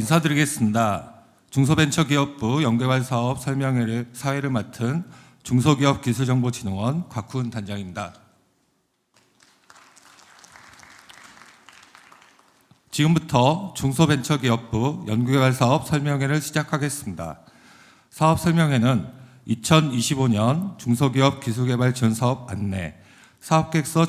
인사드리겠습니다. 중소벤처기업부 연계발사업 사회를 맡은 중소기업기술정보진흥원 곽훈 단장입니다. 지금부터 중소벤처기업부 연계발사업 설명회를 시작하겠습니다. 사업 설명회는 2025년 중소기업 기술개발 지원사업 안내, 사업계획서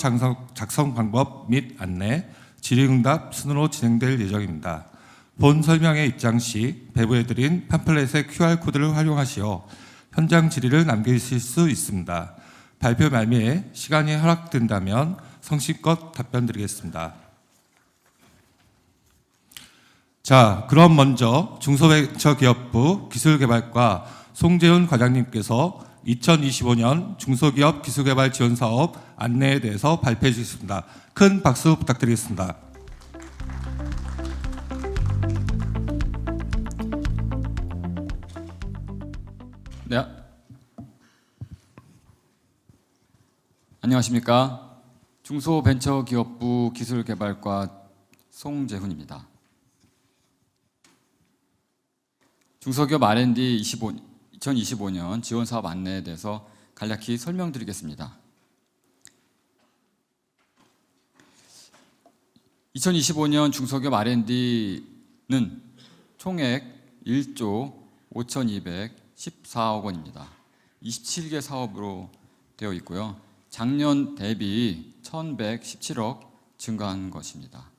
작성 방법 및 안내, 질의응답 순으로 진행될 예정입니다. 본 설명회 입장 시 배부해드린 팜플렛의 QR코드를 활용하시어 현장 질의를 남기실 수 있습니다. 발표 말미에 시간이 허락된다면 성심껏 답변 드리겠습니다. 자, 그럼 먼저 중소벤처기업부 기술개발과 송재훈 과장님께서 2025년 중소기업 기술개발 지원사업 안내에 대해서 발표해 주셨습니다. 큰 박수 부탁드리겠습니다. 네, 안녕하십니까? 중소벤처기업부 기술개발과 송재훈입니다. 중소기업 R&D 2025년 지원사업 안내에 대해서 간략히 설명드리겠습니다. 2025년 중소기업 R&D는 총액 1조 5,214억 원입니다. 27개 사업으로 되어 있고요. 작년 대비 1,117억 증가한 것입니다.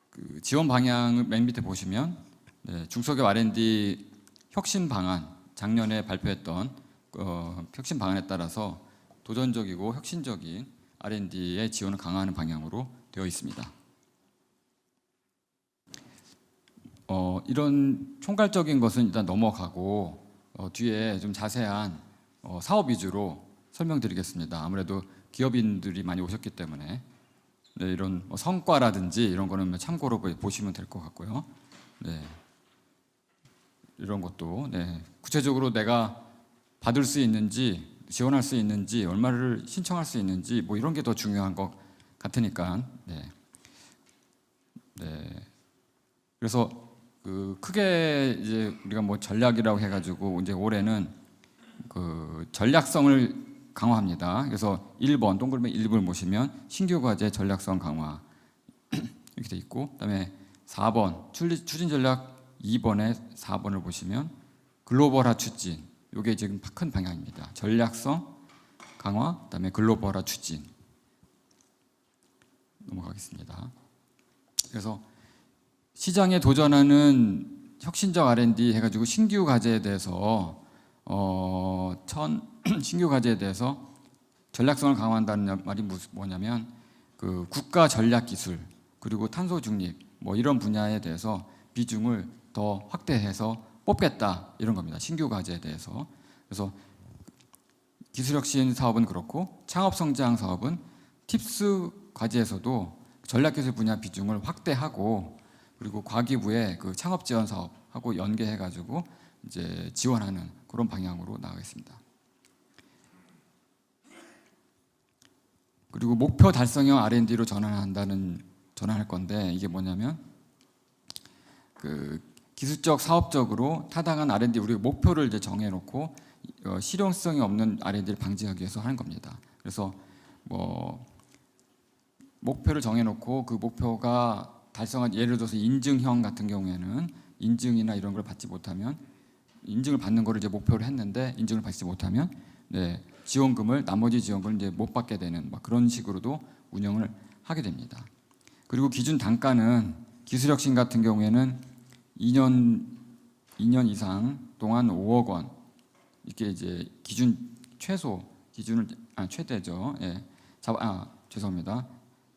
그 지원 방향을 맨 밑에 보시면 중소기업 R&D 혁신 방안, 작년에 발표했던 혁신 방안에 따라서 도전적이고 혁신적인 R&D의 지원을 강화하는 방향으로 되어 있습니다. 이런 총괄적인 것은 일단 넘어가고 뒤에 좀 자세한 사업 위주로 설명드리겠습니다. 아무래도 기업인들이 많이 오셨기 때문에 이런 성과라든지 이런 거는 참고로 보시면 될 것 같고요. 이런 것도 구체적으로 내가 받을 수 있는지, 지원할 수 있는지, 얼마를 신청할 수 있는지 뭐 이런 게 더 중요한 것 같으니까. 그래서 크게 이제 우리가 뭐 전략이라고 해가지고 이제 올해는 그 전략성을 강화합니다. 그래서 1번 동그라미 1번을 보시면 신규 과제 전략성 강화 이렇게 돼 있고, 그다음에 4번 추진 전략 2번에 4번을 보시면 글로벌화 추진, 이게 지금 큰 방향입니다. 전략성 강화, 그다음에 글로벌화 추진. 넘어가겠습니다. 그래서 시장에 도전하는 혁신적 R&D 해가지고 신규 과제에 대해서 신규 과제에 대해서 전략성을 강화한다는 말이 뭐냐면 그 국가 전략 기술 그리고 탄소 중립 뭐 이런 분야에 대해서 비중을 더 확대해서 뽑겠다 이런 겁니다. 신규 과제에 대해서. 그래서 기술혁신 사업은 그렇고 창업성장 사업은 팁스 과제에서도 전략기술 분야 비중을 확대하고 그리고 과기부의 그 창업 지원 사업하고 연계해가지고 이제 지원하는 그런 방향으로 나가겠습니다. 그리고 목표 달성형 R&D로 전환할 건데 이게 뭐냐면 그 기술적 사업적으로 타당한 R&D 우리가 목표를 이제 정해놓고 실용성이 없는 R&D를 방지하기 위해서 하는 겁니다. 그래서 뭐 목표를 정해놓고 그 목표가 달성한 예를 들어서 인증형 같은 경우에는 인증이나 이런 걸 받지 못하면 인증을 받는 거를 이제 목표로 했는데 인증을 받지 못하면 지원금을 나머지 지원금을 이제 못 받게 되는 그런 식으로도 운영을 하게 됩니다. 그리고 기준 단가는 기술혁신 같은 경우에는 2년 이상 동안 5억 원 이렇게 이제 기준 최소 기준을 최대죠. 죄송합니다.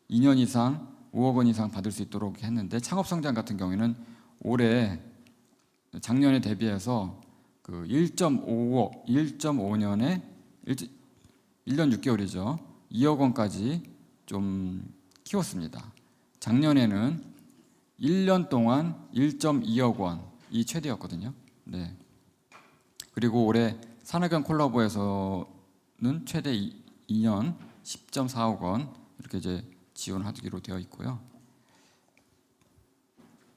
2년 이상 5억 원 이상 받을 수 있도록 했는데 창업성장 같은 경우에는 올해 작년에 대비해서 그 1.5년에 1년 6개월이죠. 2억 원까지 좀 키웠습니다. 작년에는 1년 동안 1.2억 원이 최대였거든요. 그리고 올해 산학연 콜라보에서는 최대 2년 10.4억 원 이렇게 이제 지원하기로 되어 있고요.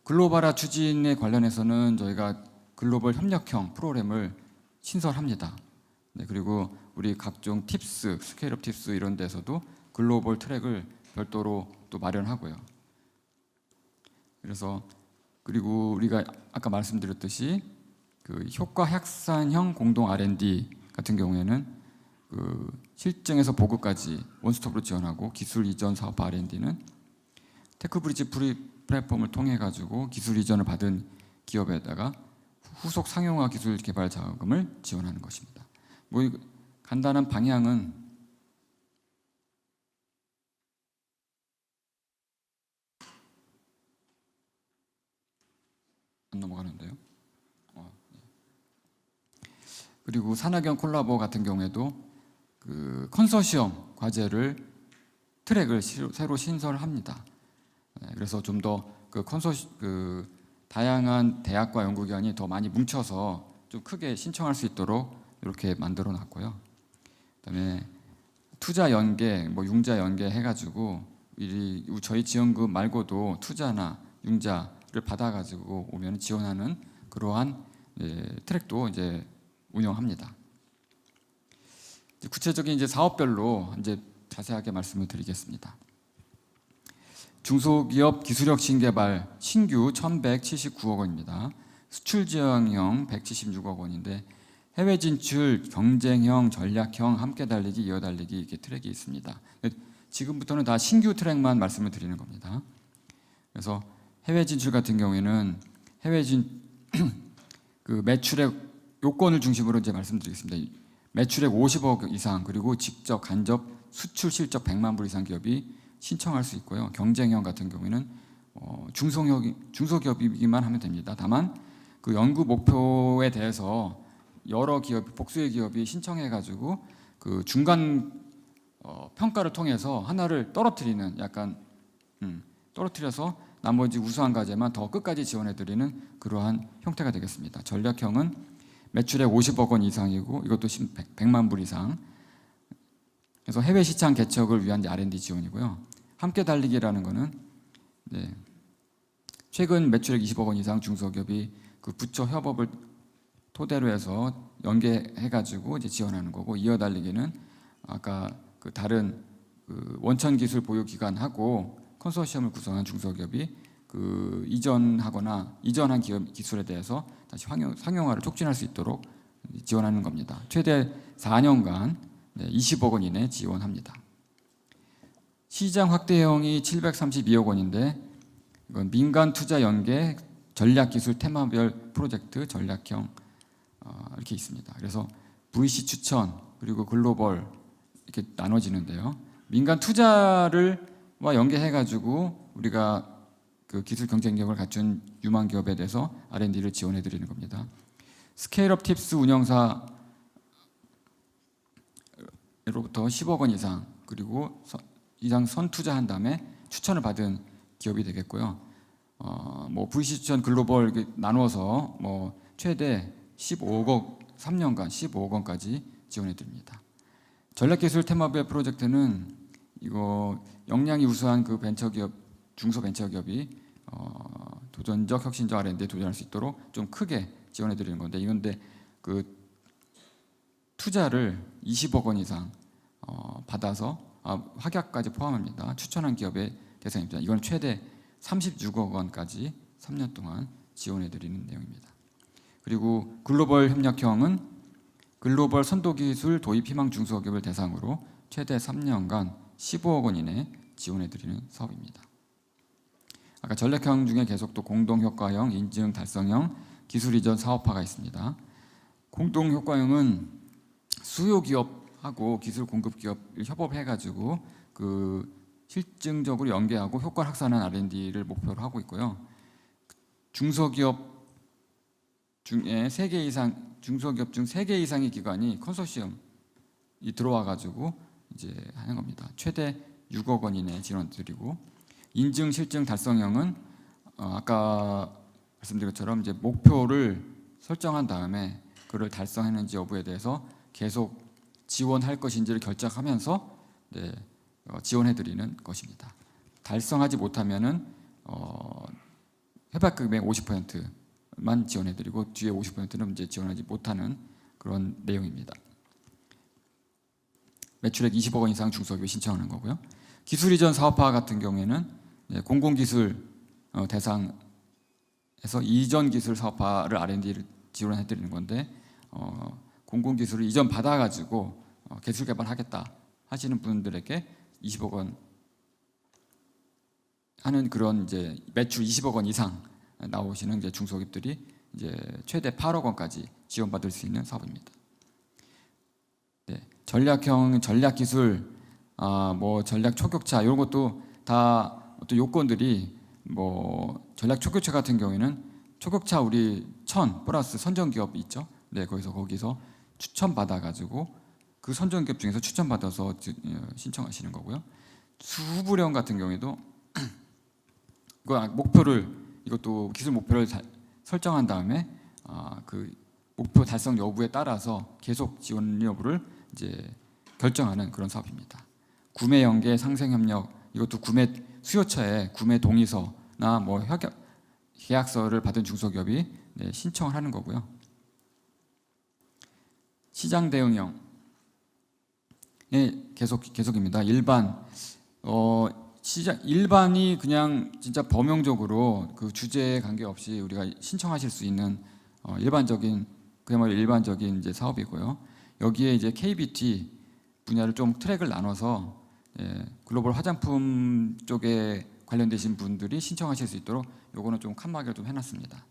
글로벌화 추진에 관련해서는 저희가 글로벌 협력형 프로그램을 신설합니다. 네, 그리고 우리 각종 팁스, 스케일업 팁스 이런 데서도 글로벌 트랙을 별도로 또 마련하고요. 그래서 그리고 우리가 아까 말씀드렸듯이 그 효과 확산형 공동 R&D 같은 경우에는 그 실증에서 보급까지 원스톱으로 지원하고 기술 이전 사업 R&D는 테크브리지 플랫폼을 통해 가지고 기술 이전을 받은 기업에다가 후속 상용화 기술 개발 자금을 지원하는 것입니다. 뭐 간단한 방향은 안 넘어가는데요. 네. 그리고 산학연 콜라보 같은 경우에도 그 컨소시엄 과제를 트랙을 새로 신설합니다. 네, 그래서 좀 더 그 다양한 대학과 연구기관이 더 많이 뭉쳐서 좀 크게 신청할 수 있도록 이렇게 만들어 놨고요. 그다음에 투자 연계, 뭐 융자 연계 해가지고 저희 지원금 말고도 투자나 융자를 받아가지고 오면 지원하는 그러한 트랙도 이제 운영합니다. 구체적인 이제 사업별로 이제 자세하게 말씀을 드리겠습니다. 중소기업 기술혁 신개발 신규 1,179억 원입니다. 수출 지원형 176억 원인데 해외 진출 경쟁형, 전략형, 함께 달리기, 이어 달리기 이렇게 트랙이 있습니다. 지금부터는 다 신규 트랙만 말씀을 드리는 겁니다. 그래서 해외 진출 같은 경우에는 그 매출액 요건을 중심으로 이제 말씀드리겠습니다. 매출액 50억 이상 그리고 직접 간접 수출 실적 100만 불 이상 기업이 신청할 수 있고요. 경쟁형 같은 경우에는 중소기업이기만 하면 됩니다. 다만 그 연구 목표에 대해서 여러 기업, 복수의 기업이 신청해가지고 그 중간 평가를 통해서 하나를 떨어뜨리는 약간 떨어뜨려서 나머지 우수한 과제만 더 끝까지 지원해드리는 그러한 형태가 되겠습니다. 전략형은 매출액 50억 원 이상이고 이것도 100만 불 이상. 그래서 해외 시장 개척을 위한 R&D 지원이고요. 함께 달리기라는 거는 최근 매출액 20억 원 이상 중소기업이 그 부처 협업을 토대로 해서 연계해가지고 이제 지원하는 거고, 이어 달리기는 아까 그 다른 그 원천 기술 보유 기관하고 컨소시엄을 구성한 중소기업이 그 이전한 기업 기술에 대해서 다시 상용화를 촉진할 수 있도록 지원하는 겁니다. 최대 4년간 20억 원 이내 지원합니다. 시장 확대형이 732억 원인데 이건 민간 투자 연계 전략 기술 테마별 프로젝트 전략형 이렇게 있습니다. 그래서 VC 추천 그리고 글로벌 이렇게 나눠지는데요. 민간 투자를와 연계해 가지고 우리가 그 기술 경쟁력을 갖춘 유망 기업에 대해서 R&D를 지원해 드리는 겁니다. 스케일업 팁스 운영사로부터 10억 원 이상 그리고 이상 선투자한 다음에 추천을 받은 기업이 되겠고요. 뭐 VC 추천 글로벌 나눠서 뭐 최대 15억 3년간 15억 원까지 지원해 드립니다. 전략기술 테마별 프로젝트는 이거 역량이 우수한 그 벤처기업 중소벤처기업이 도전적 혁신적 R&D에 도전할 수 있도록 좀 크게 지원해 드리는 건데, 이건데 그 투자를 20억 원 이상 받아서 확약까지 포함합니다. 추천한 기업의 대상입니다. 이건 최대 36억 원까지 3년 동안 지원해 드리는 내용입니다. 그리고 글로벌 협력형은 글로벌 선도기술 도입 희망 중소기업을 대상으로 최대 3년간 15억 원 이내 지원해 드리는 사업입니다. 아까 전략형 중에 계속 또 공동효과형, 인증 달성형, 기술 이전 사업화가 있습니다. 공동효과형은 수요기업하고 기술 공급기업 협업해가지고 그 실증적으로 연계하고 효과 확산한 R&D를 목표로 하고 있고요. 중소기업 중에 3개 이상, 중소기업 중 3개 이상의 기관이 컨소시엄이 들어와가지고 이제 하는 겁니다. 최대 6억 원 이내 지원드리고, 인증 실증 달성형은 아까 말씀드린 것처럼 이제 목표를 설정한 다음에 그를 달성했는지 여부에 대해서 계속 지원할 것인지를 결정하면서 지원해드리는 것입니다. 달성하지 못하면은 회복 금액 50%만 지원해드리고 뒤에 50%는 이제 지원하지 못하는 그런 내용입니다. 매출액 20억 원 이상 중소기업 신청하는 거고요. 기술 이전 사업화 같은 경우에는 공공기술 대상에서 이전 기술 사업화를 R&D를 지원해 드리는 건데 공공기술을 이전 받아가지고 기술 개발하겠다 하시는 분들에게 20억 원 하는 그런 이제 매출 20억 원 이상 나오시는 이제 중소기업들이 이제 최대 8억 원까지 지원받을 수 있는 사업입니다. 네, 전략형 전략기술, 뭐 전략 초격차 이런 것도 다 어떤 요건들이 뭐 전략 초격차 같은 경우에는 초격차 우리 1000 플러스 선정기업 있죠. 네, 거기서 추천 받아가지고 그 선정기업 중에서 추천 받아서 신청하시는 거고요. 수후불형 같은 경우에도 그 목표를 이것도 기술 목표를 설정한 다음에 그 목표 달성 여부에 따라서 계속 지원 여부를 이제 결정하는 그런 사업입니다. 구매 연계 상생 협력 이것도 구매 수요처에 구매 동의서나 뭐 계약서를 받은 중소기업이 신청을 하는 거고요. 시장 대응형 계속입니다. 일반이 그냥 진짜 범용적으로 그 주제에 관계없이 우리가 신청하실 수 있는 그야말로 일반적인 이제 사업이고요. 여기에 이제 KBT 분야를 좀 트랙을 나눠서 글로벌 화장품 쪽에 관련되신 분들이 신청하실 수 있도록 요거는 좀 칸막이를 좀 해놨습니다.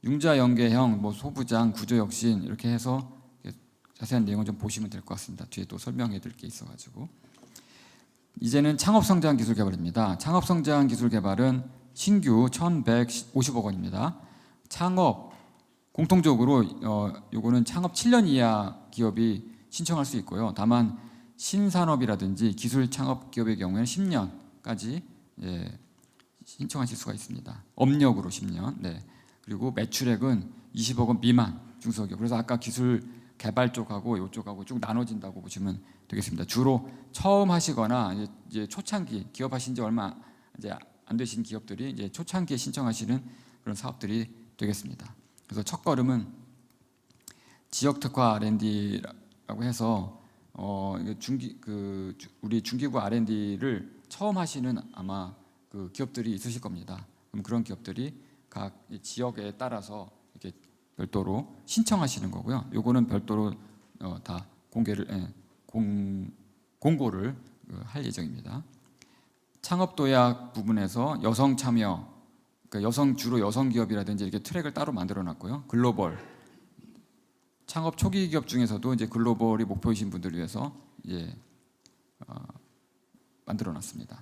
융자 연계형, 뭐 소부장, 구조혁신 이렇게 해서 자세한 내용을 좀 보시면 될 것 같습니다. 뒤에 또 설명해 드릴 게 있어가지고. 이제는 창업성장 기술개발입니다. 창업성장 기술개발은 신규 1,150억 원입니다. 창업 공통적으로 요거는 창업 7년 이하 기업이 신청할 수 있고요. 다만 신산업이라든지 기술 창업 기업의 경우에는 10년까지 신청하실 수가 있습니다. 업력으로 10년. 네. 그리고 매출액은 20억 원 미만 중소기업. 그래서 아까 기술 개발 쪽하고 이쪽하고 쭉 나눠진다고 보시면 되겠습니다. 주로 처음 하시거나 이제 초창기 기업하신 지 얼마 이제 안 되신 기업들이 이제 초창기에 신청하시는 그런 사업들이 되겠습니다. 그래서 첫 걸음은 지역 특화 R&D라고 해서 우리 중기부 R&D를 처음 하시는 아마 그 기업들이 있으실 겁니다. 그럼 그런 기업들이 각 지역에 따라서 이렇게 별도로 신청하시는 거고요. 요거는 별도로 다 공고를 할 예정입니다. 창업 도약 부분에서 여성 참여, 그러니까 주로 여성 기업이라든지 이렇게 트랙을 따로 만들어놨고요. 글로벌 창업 초기 기업 중에서도 이제 글로벌이 목표이신 분들을 위해서 만들어놨습니다.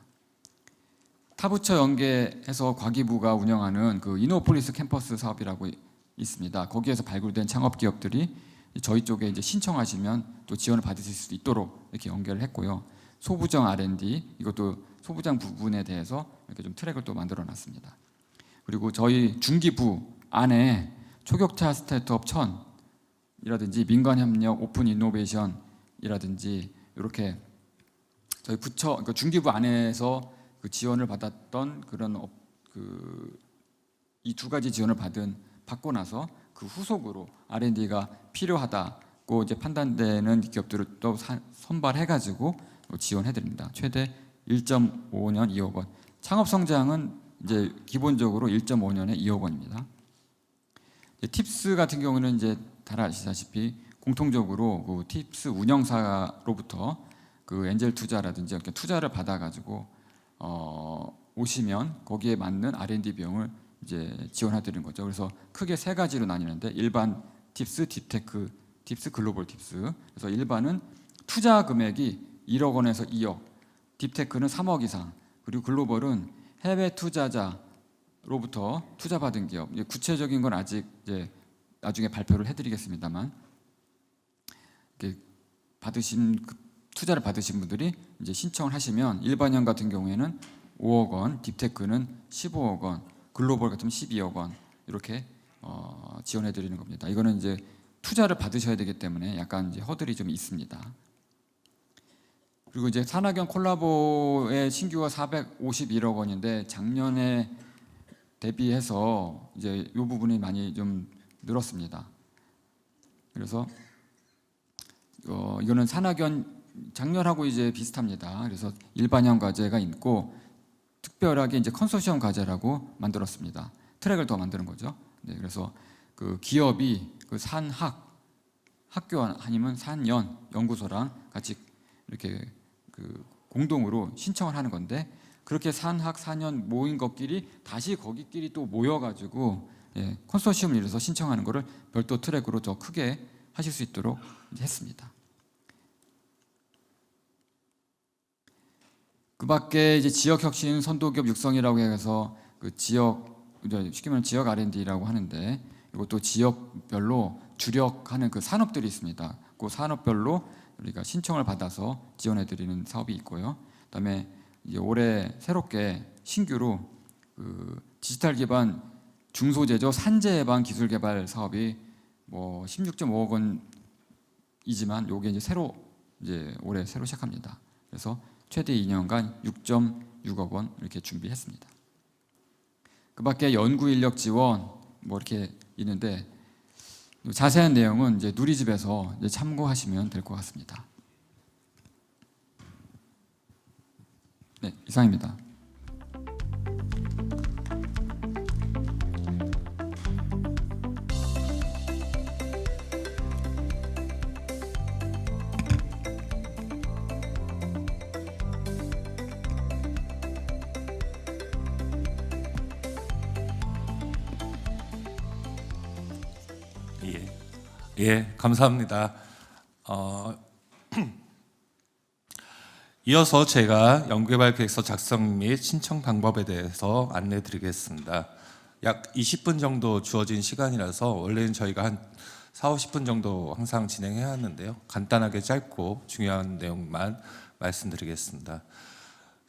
타부처 연계해서 과기부가 운영하는 그 이노폴리스 캠퍼스 사업이라고 있습니다. 거기에서 발굴된 창업 기업들이 저희 쪽에 이제 신청하시면 또 지원을 받으실 수 있도록 이렇게 연결을 했고요. 소부장 R&D 이것도 소부장 부분에 대해서 이렇게 좀 트랙을 또 만들어놨습니다. 그리고 저희 중기부 안에 초격차 스타트업 1000이라든지 민간협력 오픈 이노베이션이라든지 이렇게 저희 부처 그러니까 중기부 안에서 그 지원을 받았던 그런 이 두 가지 지원을 받고 나서 그 후속으로 R&D가 필요하다고 이제 판단되는 기업들을 또 선발해가지고 지원해드립니다. 최대 1.5년 2억 원. 창업 성장은 이제 기본적으로 1.5년에 2억 원입니다. 팁스 같은 경우는 이제 잘 아시다시피 공통적으로 그 팁스 운영사로부터 그 엔젤 투자라든지 이렇게 투자를 받아가지고 오시면 거기에 맞는 R&D 비용을 이제 지원해드리는 거죠. 그래서 크게 세 가지로 나뉘는데 일반 팁스, 딥테크, 팁스, 글로벌 팁스. 그래서 일반은 투자 금액이 1억 원에서 2억, 딥테크는 3억 이상, 그리고 글로벌은 해외 투자자로부터 투자받은 기업. 구체적인 건 아직 이제 나중에 발표를 해드리겠습니다만 투자를 받으신 분들이 이제 신청을 하시면 일반형 같은 경우에는 5억 원, 딥테크는 15억 원, 글로벌 같으면 12억 원 이렇게 지원해 드리는 겁니다. 이거는 이제 투자를 받으셔야 되기 때문에 약간 이제 허들이 좀 있습니다. 그리고 이제 산학연 콜라보의 신규가 451억 원인데 작년에 대비해서 이제 이 부분이 많이 좀 늘었습니다. 그래서 이거는 산학연 작년하고 이제 비슷합니다. 그래서 일반형 과제가 있고 특별하게 이제 컨소시엄 과제라고 만들었습니다. 트랙을 더 만드는 거죠. 네, 그래서 그 기업이 그 학교 아니면 산연 연구소랑 같이 이렇게 그 공동으로 신청을 하는 건데 그렇게 산학 산연 모인 것끼리 다시 거기끼리 또 모여가지고 컨소시엄을 이뤄서 신청하는 거를 별도 트랙으로 더 크게 하실 수 있도록 이제 했습니다. 그밖에 이제 지역 혁신 선도기업 육성이라고 해서 그 지역 쉽게 말하면 지역 R&D라고 하는데 이것도 지역별로 주력하는 그 산업들이 있습니다. 그 산업별로 우리가 신청을 받아서 지원해드리는 사업이 있고요. 그다음에 이제 올해 새롭게 신규로 그 디지털 기반 중소제조 산재 예방 기술 개발 사업이 뭐 16.5억 원이지만 요게 이제 올해 새로 시작합니다. 그래서 최대 2년간 6.6억 원 이렇게 준비했습니다. 그밖에 연구 인력 지원 뭐 이렇게 있는데 자세한 내용은 이제 누리집에서 이제 참고하시면 될 것 같습니다. 네, 이상입니다. 예, 감사합니다. 이어서 제가 연구개발 계획서 작성 및 신청 방법에 대해서 안내드리겠습니다. 약 20분 정도 주어진 시간이라서 원래는 저희가 한 4, 50분 정도 항상 진행해야 하는데요. 간단하게 짧고 중요한 내용만 말씀드리겠습니다.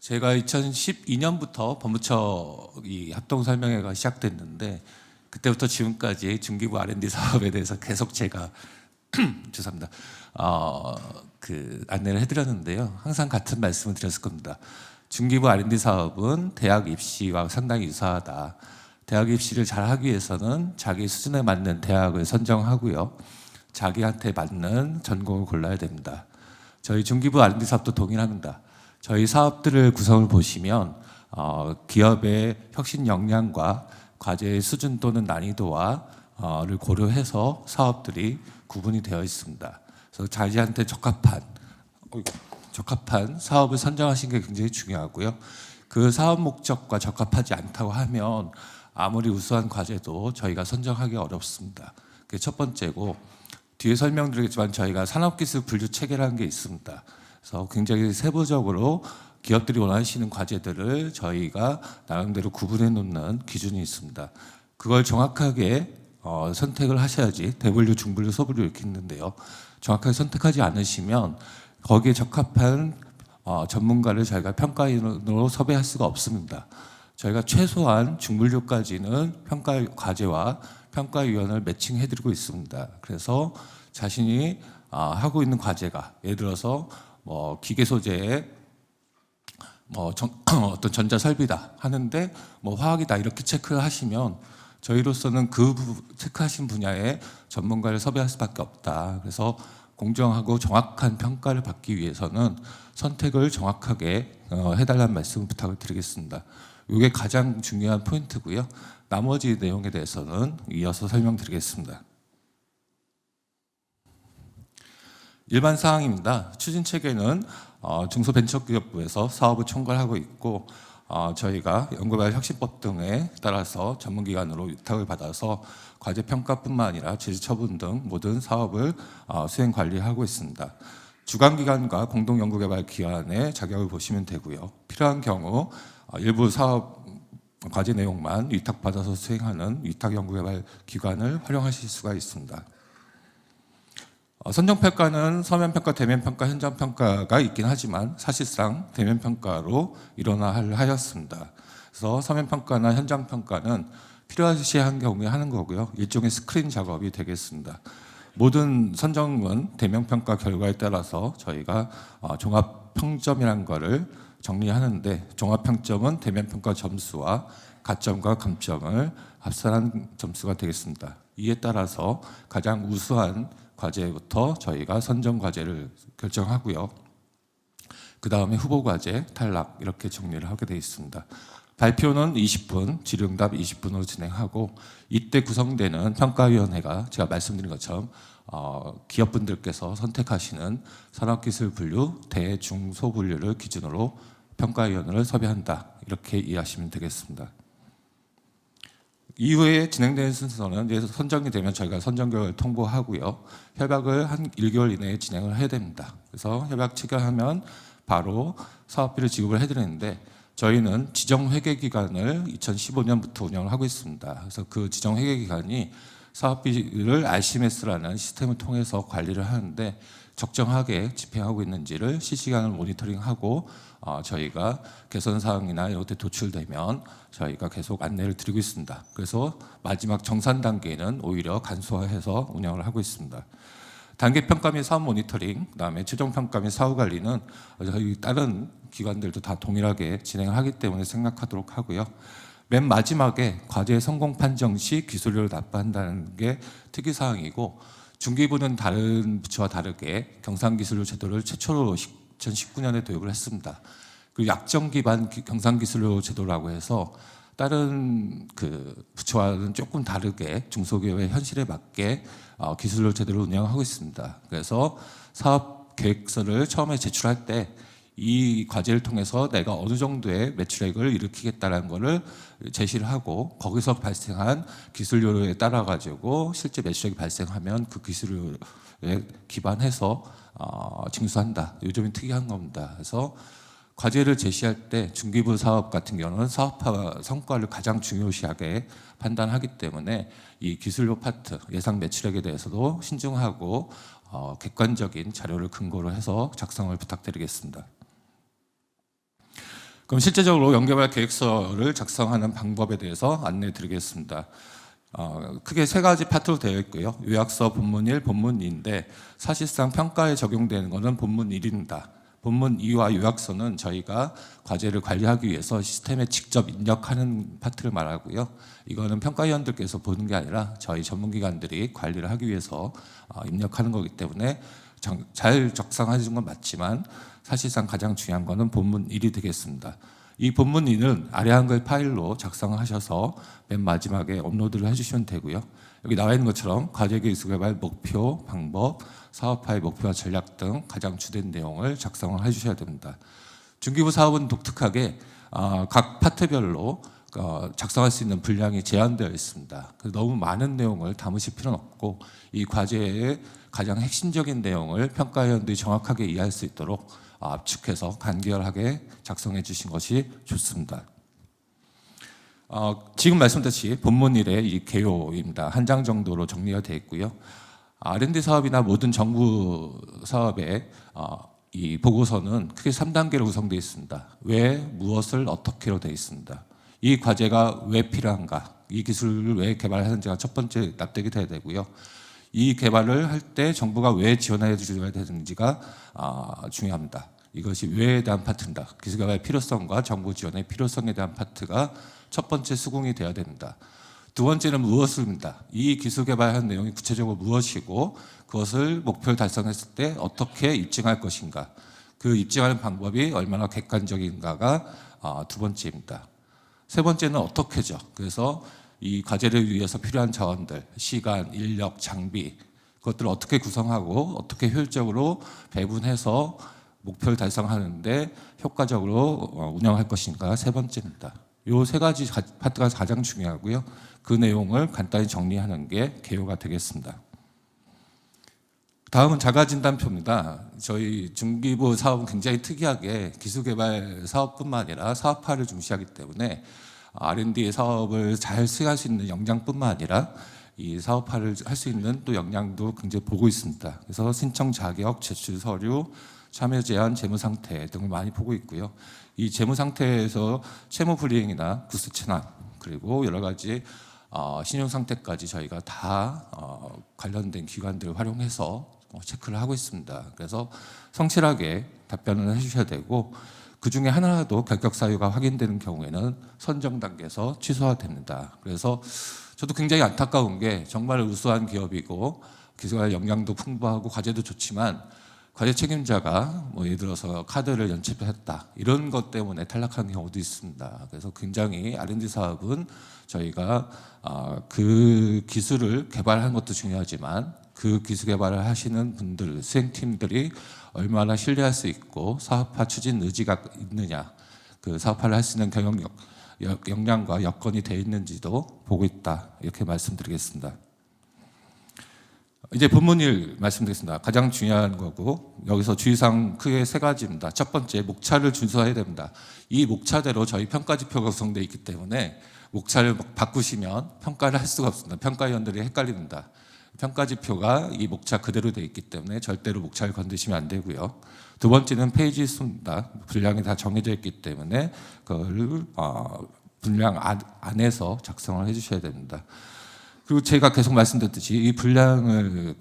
제가 2012년부터 법무처 이 합동설명회가 시작됐는데 그때부터 지금까지 중기부 R&D 사업에 대해서 계속 제가 죄송합니다. 그 안내를 해드렸는데요. 항상 같은 말씀을 드렸을 겁니다. 중기부 R&D 사업은 대학 입시와 상당히 유사하다. 대학 입시를 잘 하기 위해서는 자기 수준에 맞는 대학을 선정하고요. 자기한테 맞는 전공을 골라야 됩니다. 저희 중기부 R&D 사업도 동일합니다. 저희 사업들을 구성을 보시면 기업의 혁신 역량과 과제의 수준 또는 난이도와를 고려해서 사업들이 구분이 되어 있습니다. 그래서 자기한테 적합한 사업을 선정하시는 게 굉장히 중요하고요. 그 사업 목적과 적합하지 않다고 하면 아무리 우수한 과제도 저희가 선정하기 어렵습니다. 그게 첫 번째고 뒤에 설명드리겠지만 저희가 산업기술 분류 체계라는 게 있습니다. 그래서 굉장히 세부적으로 기업들이 원하시는 과제들을 저희가 나름대로 구분해 놓는 기준이 있습니다. 그걸 정확하게 선택을 하셔야지 대분류, 중분류, 소분류 이렇게 있는데요. 정확하게 선택하지 않으시면 거기에 적합한 전문가를 저희가 평가인으로 섭외할 수가 없습니다. 저희가 최소한 중분류까지는 평가 과제와 평가위원을 매칭해드리고 있습니다. 그래서 자신이 하고 있는 과제가 예를 들어서 뭐 기계 소재에 어떤 전자 설비다 하는데 뭐 화학이다 이렇게 체크를 하시면 저희로서는 그 체크하신 분야의 전문가를 섭외할 수밖에 없다. 그래서 공정하고 정확한 평가를 받기 위해서는 선택을 정확하게 해달라는 말씀을 부탁을 드리겠습니다. 이게 가장 중요한 포인트고요. 나머지 내용에 대해서는 이어서 설명드리겠습니다. 일반 사항입니다. 추진 체계는 중소벤처기업부에서 사업을 총괄하고 있고 저희가 연구개발 혁신법 등에 따라서 전문기관으로 위탁을 받아서 과제 평가뿐만 아니라 제재 처분 등 모든 사업을 수행 관리하고 있습니다. 주관기관과 공동연구개발기관의 자격을 보시면 되고요. 필요한 경우 일부 사업 과제 내용만 위탁받아서 수행하는 위탁연구개발기관을 활용하실 수가 있습니다. 선정평가는 서면평가, 대면평가, 현장평가가 있긴 하지만 사실상 대면평가로 일원화하였습니다. 그래서 서면평가나 현장평가는 필요하시한 경우에 하는 거고요. 일종의 스크린 작업이 되겠습니다. 모든 선정은 대면평가 결과에 따라서 저희가 종합평점이라는 거를 정리하는데 종합평점은 대면평가 점수와 가점과 감점을 합산한 점수가 되겠습니다. 이에 따라서 가장 우수한 과제부터 저희가 선정 과제를 결정하고요. 그 다음에 후보 과제, 탈락 이렇게 정리를 하게 되어 있습니다. 발표는 20분, 질의응답 20분으로 진행하고 이때 구성되는 평가위원회가 제가 말씀드린 것처럼 기업분들께서 선택하시는 산업기술 분류, 대, 중, 소 분류를 기준으로 평가위원회를 섭외한다. 이렇게 이해하시면 되겠습니다. 이후에 진행되는 순서는 이제 선정이 되면 저희가 선정 결과를 통보하고요. 협약을 한 1개월 이내에 진행을 해야 됩니다. 그래서 협약 체결하면 바로 사업비를 지급을 해드리는데 저희는 지정 회계 기간을 2015년부터 운영을 하고 있습니다. 그래서 그 지정 회계 기간이 사업비를 RCMS라는 시스템을 통해서 관리를 하는데 적정하게 집행하고 있는지를 실시간으로 모니터링하고 저희가 개선 사항이나 이런 것들이 도출되면 저희가 계속 안내를 드리고 있습니다. 그래서 마지막 정산 단계는 오히려 간소화해서 운영을 하고 있습니다. 단계 평가 및 사업 모니터링, 그다음에 최종 평가 및 사후 관리는 저희 다른 기관들도 다 동일하게 진행을 하기 때문에 생각하도록 하고요. 맨 마지막에 과제 성공 판정 시 기술료를 납부한다는 게 특이 사항이고 중기부는 다른 부처와 다르게 경상기술료 제도를 최초로 2019년에 도입을 했습니다. 그리고 약정 기반 경상기술료 제도라고 해서 다른 그 부처와는 조금 다르게 중소기업의 현실에 맞게 기술료 제도를 운영하고 있습니다. 그래서 사업 계획서를 처음에 제출할 때 이 과제를 통해서 내가 어느 정도의 매출액을 일으키겠다는 것을 제시를 하고 거기서 발생한 기술료에 따라 가지고 실제 매출액이 발생하면 그 기술료에 기반해서 징수한다. 요즘은 특이한 겁니다. 그래서 과제를 제시할 때 중기부 사업 같은 경우는 사업화 성과를 가장 중요시하게 판단하기 때문에 이 기술료 파트 예상 매출액에 대해서도 신중하고 객관적인 자료를 근거로 해서 작성을 부탁드리겠습니다. 그럼 실제적으로 연계발 계획서를 작성하는 방법에 대해서 안내 드리겠습니다. 크게 세 가지 파트로 되어 있고요. 요약서 본문 1, 본문 2인데 사실상 평가에 적용되는 것은 본문 1입니다. 본문 2와 요약서는 저희가 과제를 관리하기 위해서 시스템에 직접 입력하는 파트를 말하고요. 이거는 평가위원들께서 보는 게 아니라 저희 전문기관들이 관리를 하기 위해서 입력하는 거기 때문에 잘 작성하신 건 맞지만 사실상 가장 중요한 거는 본문 1이 되겠습니다. 이 본문 2는 아래 한글 파일로 작성하셔서 맨 마지막에 업로드를 해주시면 되고요. 여기 나와 있는 것처럼 과제기술 개발 목표, 방법, 사업화의 목표와 전략 등 가장 주된 내용을 작성을 해주셔야 됩니다. 중기부 사업은 독특하게 각 파트별로 작성할 수 있는 분량이 제한되어 있습니다. 그래서 너무 많은 내용을 담으실 필요는 없고 이 과제의 가장 핵심적인 내용을 평가위원들이 정확하게 이해할 수 있도록 압축해서 간결하게 작성해 주신 것이 좋습니다. 지금 말씀드렸듯이 본문 1의 이 개요입니다. 한 장 정도로 정리가 되어 있고요. R&D 사업이나 모든 정부 사업의 이 보고서는 크게 3단계로 구성되어 있습니다. 왜, 무엇을, 어떻게로 되어 있습니다. 이 과제가 왜 필요한가, 이 기술을 왜 개발하는지가 첫 번째 납득이 돼야 되고요. 이 개발을 할 때 정부가 왜 지원해 주어야 되는지가 중요합니다. 이것이 왜에 대한 파트입니다. 기술 개발의 필요성과 정부 지원의 필요성에 대한 파트가 첫 번째 수긍이 되어야 됩니다. 두 번째는 무엇입니다. 이 기술 개발한 내용이 구체적으로 무엇이고 그것을 목표를 달성했을 때 어떻게 입증할 것인가, 그 입증하는 방법이 얼마나 객관적인가가 두 번째입니다. 세 번째는 어떻게죠. 그래서 이 과제를 위해서 필요한 자원들, 시간, 인력, 장비, 그것들을 어떻게 구성하고 어떻게 효율적으로 배분해서 목표를 달성하는데 효과적으로 운영할 것인가 세 번째입니다. 이 세 가지 파트가 가장 중요하고요. 그 내용을 간단히 정리하는 게 개요가 되겠습니다. 다음은 자가진단표입니다. 저희 중기부 사업은 굉장히 특이하게 기술개발 사업뿐만 아니라 사업화를 중시하기 때문에 R&D 사업을 잘 수행할 수 있는 역량뿐만 아니라 이 사업화를 할 수 있는 또 역량도 굉장히 보고 있습니다. 그래서 신청 자격, 제출 서류, 참여 제한, 재무 상태 등을 많이 보고 있고요. 이 재무 상태에서 채무 불이행이나 구스 체납 그리고 여러 가지 신용 상태까지 저희가 다 관련된 기관들을 활용해서 체크를 하고 있습니다. 그래서 성실하게 답변을 해주셔야 되고 그 중에 하나라도 결격 사유가 확인되는 경우에는 선정 단계에서 취소가 됩니다. 그래서 저도 굉장히 안타까운 게 정말 우수한 기업이고 기술의 역량도 풍부하고 과제도 좋지만 과제 책임자가 뭐 예를 들어서 카드를 연체했다 이런 것 때문에 탈락하는 경우도 있습니다. 그래서 굉장히 R&D 사업은 저희가 그 기술을 개발하는 것도 중요하지만 그 기술 개발을 하시는 분들, 수행팀들이 얼마나 신뢰할 수 있고 사업화 추진 의지가 있느냐, 그 사업화를 할 수 있는 경영력, 역량과 여건이 돼 있는지도 보고 있다 이렇게 말씀드리겠습니다. 이제 본문일 말씀드리겠습니다. 가장 중요한 거고 여기서 주의사항 크게 세 가지입니다. 첫 번째, 목차를 준수해야 됩니다. 이 목차대로 저희 평가지표가 구성되어 있기 때문에 목차를 바꾸시면 평가를 할 수가 없습니다. 평가위원들이 헷갈립니다. 평가지표가 이 목차 그대로 되어 있기 때문에 절대로 목차를 건드시면 안 되고요. 두 번째는 페이지 수입니다. 분량이 다 정해져 있기 때문에 그걸 분량 안에서 작성을 해주셔야 됩니다. 그리고 제가 계속 말씀드렸듯이 이 분량을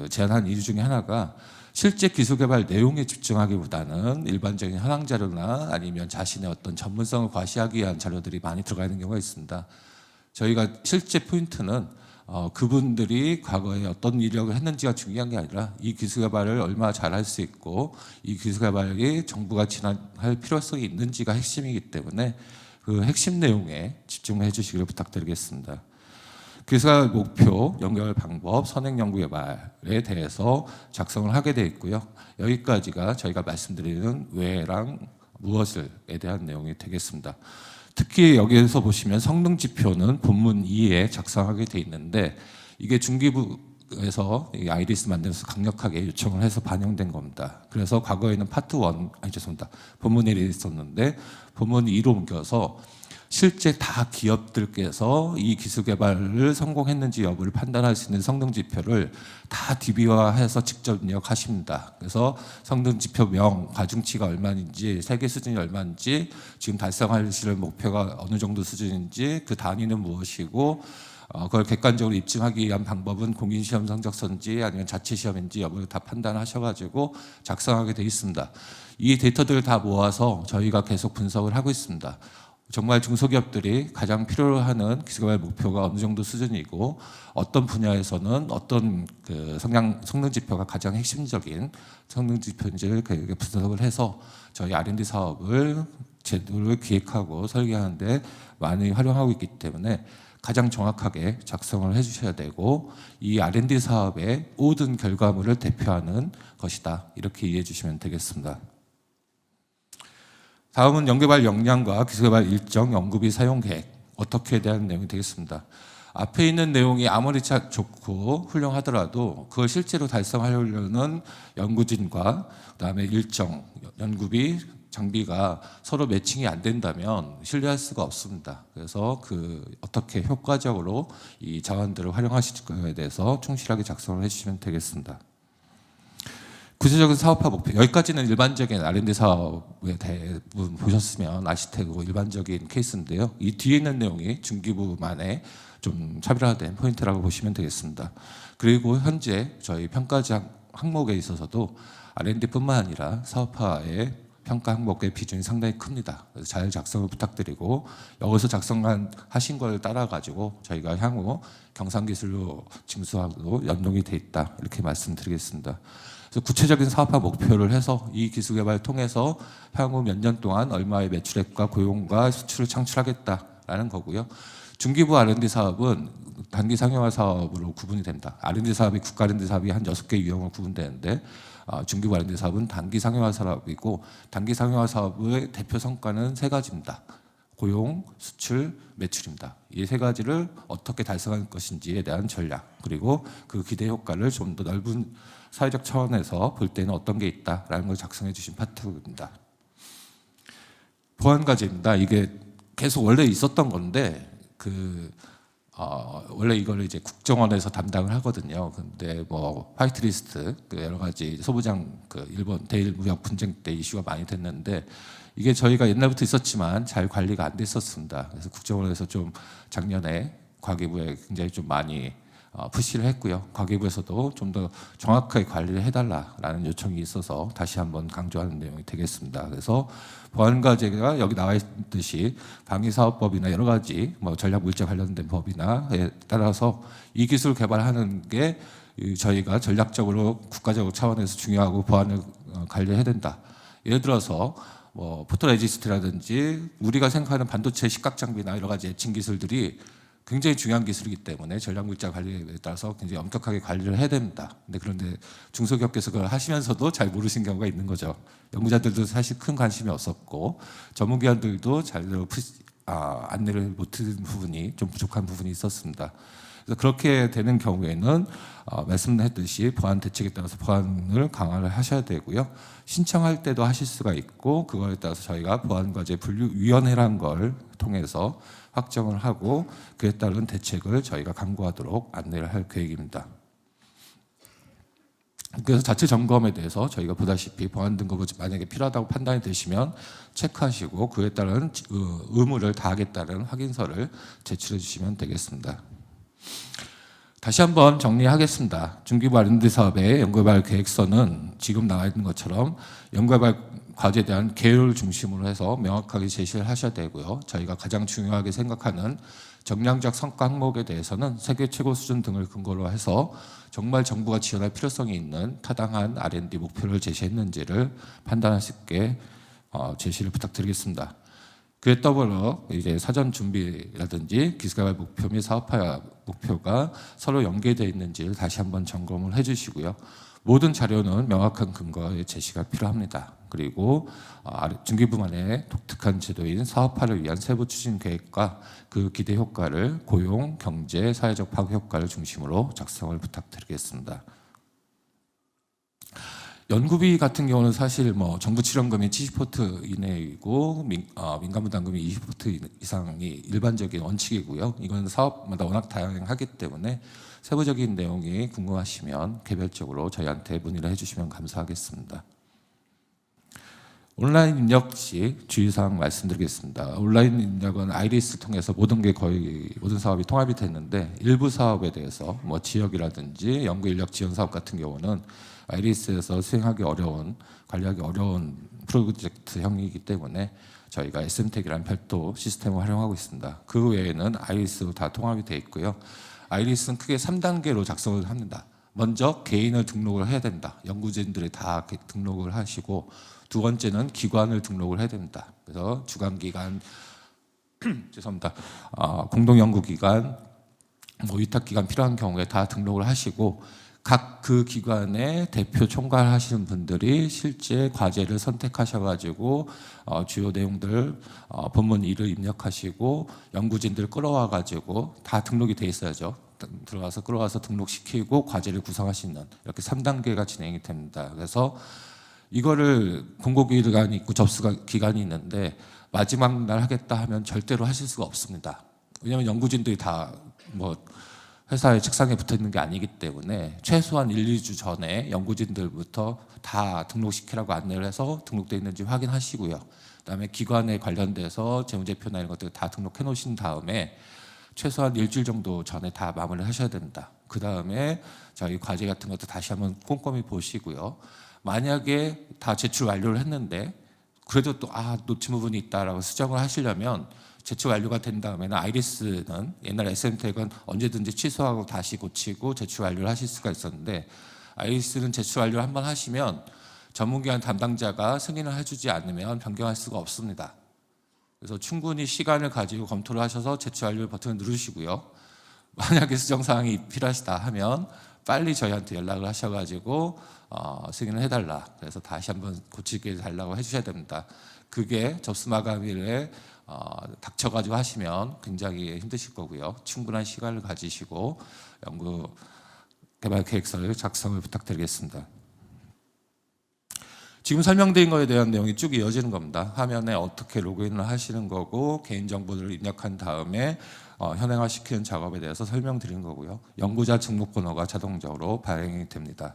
제한한 이유 중에 하나가 실제 기술 개발 내용에 집중하기보다는 일반적인 현황 자료나 아니면 자신의 어떤 전문성을 과시하기 위한 자료들이 많이 들어가 있는 경우가 있습니다. 저희가 실제 포인트는 그분들이 과거에 어떤 이력을 했는지가 중요한 게 아니라 이 기술 개발을 얼마나 잘할 수 있고 이 기술 개발이 정부가 진행할 필요성이 있는지가 핵심이기 때문에 그 핵심 내용에 집중해 주시기를 부탁드리겠습니다. 기술 목표, 연결 방법, 선행 연구 개발에 대해서 작성을 하게 되어 있고요. 여기까지가 저희가 말씀드리는 왜랑 무엇을에 대한 내용이 되겠습니다. 특히 여기에서 보시면 성능 지표는 본문 2에 작성하게 되어 있는데 이게 중기부에서 아이리스 만들어서 강력하게 요청을 해서 반영된 겁니다. 그래서 과거에는 파트 1, 죄송합니다. 본문 1에 있었는데 본문 2로 옮겨서 실제 다 기업들께서 이 기술 개발을 성공했는지 여부를 판단할 수 있는 성능 지표를 다 DB화해서 직접 입력하십니다. 그래서 성능 지표명, 과중치가 얼마인지, 세계 수준이 얼마인지, 지금 달성하실 목표가 어느 정도 수준인지, 그 단위는 무엇이고, 그걸 객관적으로 입증하기 위한 방법은 공인시험 성적서인지 아니면 자체시험인지 여부를 다 판단하셔가지고 작성하게 되어 있습니다. 이 데이터들을 다 모아서 저희가 계속 분석을 하고 있습니다. 정말 중소기업들이 가장 필요로 하는 기술개발 목표가 어느 정도 수준이고 어떤 분야에서는 어떤 성능 지표가 가장 핵심적인 성능 지표인지를 분석을 해서 저희 R&D 사업을 제도를 기획하고 설계하는데 많이 활용하고 있기 때문에 가장 정확하게 작성을 해주셔야 되고 이 R&D 사업의 모든 결과물을 대표하는 것이다 이렇게 이해해 주시면 되겠습니다. 다음은 연구개발 역량과 기술개발 일정, 연구비 사용 계획 어떻게 대한 내용이 되겠습니다. 앞에 있는 내용이 아무리 좋고 훌륭하더라도 그걸 실제로 달성하려는 연구진과 그다음에 일정, 연구비, 장비가 서로 매칭이 안 된다면 신뢰할 수가 없습니다. 그래서 어떻게 효과적으로 이 자원들을 활용하실 거에 대해서 충실하게 작성을 해주시면 되겠습니다. 구체적인 사업화 목표, 여기까지는 일반적인 R&D 사업에 대부분 보셨으면 아실 테고 일반적인 케이스인데요. 이 뒤에 있는 내용이 중기부만의 좀 차별화된 포인트라고 보시면 되겠습니다. 그리고 현재 저희 평가지 항목에 있어서도 R&D뿐만 아니라 사업화의 평가 항목의 비중이 상당히 큽니다. 그래서 잘 작성을 부탁드리고 여기서 작성하신 걸 따라가지고 저희가 향후 경상기술로 징수하고 연동이 돼 있다 이렇게 말씀드리겠습니다. 구체적인 사업화 목표를 해서 이 기술 개발을 통해서 향후 몇 년 동안 얼마의 매출액과 고용과 수출을 창출하겠다라는 거고요. 중기부 R&D 사업은 단기 상용화 사업으로 구분이 됩니다. R&D 사업이 국가 R&D 사업이 한 6개 유형으로 구분되는데 중기부 R&D 사업은 단기 상용화 사업이고 단기 상용화 사업의 대표 성과는 세 가지입니다. 고용, 수출, 매출입니다. 이 세 가지를 어떻게 달성할 것인지에 대한 전략 그리고 그 기대 효과를 좀 더 넓은 사회적 차원에서 볼 때는 어떤 게 있다라는 걸 작성해 주신 파트입니다. 보안 과제입니다. 이게 계속 원래 있었던 건데 원래 이걸 이제 국정원에서 담당을 하거든요. 근데 뭐 화이트리스트 여러 가지 소부장 일본 대일 무역 분쟁 때 이슈가 많이 됐는데 이게 저희가 옛날부터 있었지만 잘 관리가 안 됐었습니다. 그래서 국정원에서 좀 작년에 과기부에 굉장히 좀 많이 푸시를 했고요. 과기부에서도 좀 더 정확하게 관리를 해달라라는 요청이 있어서 다시 한번 강조하는 내용이 되겠습니다. 그래서 보안과제가 여기 나와 있듯이 방위사업법이나 여러 가지 뭐 전략물자 관련된 법이나에 따라서 이 기술 개발하는 게 저희가 전략적으로 국가적 차원에서 중요하고 보안을 관리해야 된다. 예를 들어서 뭐 포토레지스트라든지 우리가 생각하는 반도체 식각 장비나 여러 가지 애칭 기술들이 굉장히 중요한 기술이기 때문에 전략물자 관리에 따라서 굉장히 엄격하게 관리를 해야 됩니다. 그런데 중소기업께서 그걸 하시면서도 잘 모르신 경우가 있는 거죠. 연구자들도 사실 큰 관심이 없었고 전문기관들도 제대로 안내를 못한 부분이 좀 부족한 부분이 있었습니다. 그래서 그렇게 되는 경우에는 말씀했듯이 보안 대책에 따라서 보안을 강화를 하셔야 되고요. 신청할 때도 하실 수가 있고 그거에 따라서 저희가 보안과제 분류위원회라는 걸 통해서 확정을 하고 그에 따른 대책을 저희가 강구하도록 안내를 할 계획입니다. 그래서 자체 점검에 대해서 저희가 보다시피 보안 등급이 만약에 필요하다고 판단이 되시면 체크하시고 그에 따른 의무를 다하겠다는 확인서를 제출해 주시면 되겠습니다. 다시 한번 정리하겠습니다. 중기부 R&D 사업의 연구개발 계획서는 지금 나와 있는 것처럼 연구개발 과제에 대한 계율을 중심으로 해서 명확하게 제시를 하셔야 되고요. 저희가 가장 중요하게 생각하는 정량적 성과 항목에 대해서는 세계 최고 수준 등을 근거로 해서 정말 정부가 지원할 필요성이 있는 타당한 R&D 목표를 제시했는지를 판단할 수 있게 제시를 부탁드리겠습니다. 그에 더불어 이제 사전 준비라든지 기술개발 목표 및 사업화 목표가 서로 연계되어 있는지를 다시 한번 점검을 해주시고요. 모든 자료는 명확한 근거의 제시가 필요합니다. 그리고 중기부만의 독특한 제도인 사업화를 위한 세부 추진 계획과 그 기대 효과를 고용, 경제, 사회적 파급 효과를 중심으로 작성을 부탁드리겠습니다. 연구비 같은 경우는 사실 뭐 정부 지원금이 70% 이내이고 민간 부담금이 20% 이상이 일반적인 원칙이고요. 이건 사업마다 워낙 다양하기 때문에 세부적인 내용이 궁금하시면 개별적으로 저희한테 문의를 해주시면 감사하겠습니다. 온라인 입력 시 주의사항 말씀드리겠습니다. 온라인 입력은 아이리스를 통해서 모든 게 거의 모든 사업이 통합이 됐는데 일부 사업에 대해서 뭐 지역이라든지 연구 인력 지원 사업 같은 경우는 아이리스에서 수행하기 어려운 관리하기 어려운 프로젝트형이기 때문에 저희가 SM택이라는 별도 시스템을 활용하고 있습니다. 그 외에는 아이리스로 다 통합이 되어 있고요. 아이리스는 크게 3단계로 작성을 합니다. 먼저 개인을 등록을 해야 된다. 연구진들이 다 등록을 하시고 두 번째는 기관을 등록을 해야 됩니다. 그래서 주관기관, 죄송합니다. 공동연구기관, 뭐 위탁기관 필요한 경우에 다 등록을 하시고 각 그 기관의 대표 총괄하시는 분들이 실제 과제를 선택하셔가지고 주요 내용들 본문 1을 입력하시고 연구진들 끌어와가지고 다 등록이 돼 있어야죠. 들어가서 끌어와서 등록시키고 과제를 구성하시는 이렇게 3단계가 진행이 됩니다. 그래서 이거를 공고기간이 있고 접수 기간이 있는데 마지막 날 하겠다 하면 절대로 하실 수가 없습니다. 왜냐하면 연구진들이 다 뭐 회사의 책상에 붙어 있는 게 아니기 때문에 최소한 1, 2주 전에 연구진들부터 다 등록시키라고 안내를 해서 등록되어 있는지 확인하시고요. 그다음에 기관에 관련돼서 재무제표나 이런 것들 다 등록해 놓으신 다음에 최소한 일주일 정도 전에 다 마무리를 하셔야 됩니다. 그 다음에 저희 과제 같은 것도 다시 한번 꼼꼼히 보시고요. 만약에 다 제출 완료를 했는데 그래도 또 놓친 부분이 있다라고 수정을 하시려면 제출 완료가 된 다음에는 아이리스는 옛날 SM택은 언제든지 취소하고 다시 고치고 제출 완료를 하실 수가 있었는데 아이리스는 제출 완료를 한번 하시면 전문기관 담당자가 승인을 해주지 않으면 변경할 수가 없습니다. 그래서 충분히 시간을 가지고 검토를 하셔서 제출 완료 버튼을 누르시고요. 만약에 수정사항이 필요하시다 하면 빨리 저희한테 연락을 하셔가지고 승인을 해달라. 그래서 다시 한번 고치게 해달라고 해주셔야 됩니다. 그게 접수 마감일에 닥쳐가지고 하시면 굉장히 힘드실 거고요. 충분한 시간을 가지시고 연구 개발 계획서를 작성을 부탁드리겠습니다. 지금 설명드린 거에 대한 내용이 쭉 이어지는 겁니다. 화면에 어떻게 로그인을 하시는 거고 개인정보를 입력한 다음에 현행화시키는 작업에 대해서 설명드린 거고요. 연구자 등록번호가 자동적으로 발행이 됩니다.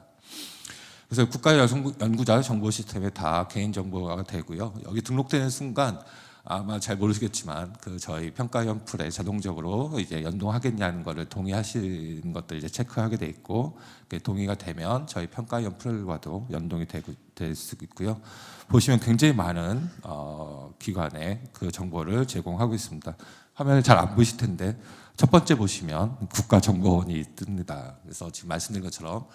그래서 국가연구자 정보 시스템에 다 개인정보가 되고요. 여기 등록되는 순간 아마 잘 모르시겠지만 그 저희 평가 연풀에 자동적으로 이제 연동하겠냐는 거를 동의하시는 것들 이제 체크하게 돼 있고, 그게 동의가 되면 저희 평가 연풀과도 연동이 될 수 있고요. 보시면 굉장히 많은 기관에 그 정보를 제공하고 있습니다. 화면을 잘 안 보이실 텐데 첫 번째 보시면 국가정보원이 뜹니다. 그래서 지금 말씀드린 것처럼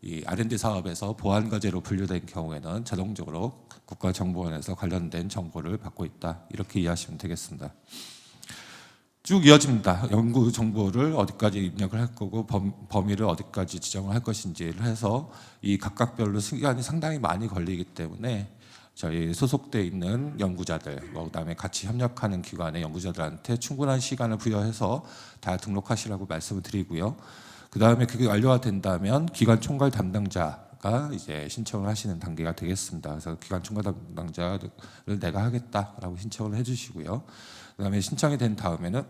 이 R&D 사업에서 보안 과제로 분류된 경우에는 자동적으로 국가정보원에서 관련된 정보를 받고 있다, 이렇게 이해하시면 되겠습니다. 쭉 이어집니다. 연구 정보를 어디까지 입력을 할 거고 범위를 어디까지 지정을 할 것인지를 해서 이 각각별로 시간이 상당히 많이 걸리기 때문에 저희 소속돼 있는 연구자들, 그다음에 같이 협력하는 기관의 연구자들한테 충분한 시간을 부여해서 다 등록하시라고 말씀을 드리고요. 그다음에 그게 완료가 된다면 기관 총괄 담당자가 이제 신청을 하시는 단계가 되겠습니다. 그래서 기관 총괄 담당자를 내가 하겠다라고 신청을 해주시고요. 그다음에 신청이 된 다음에는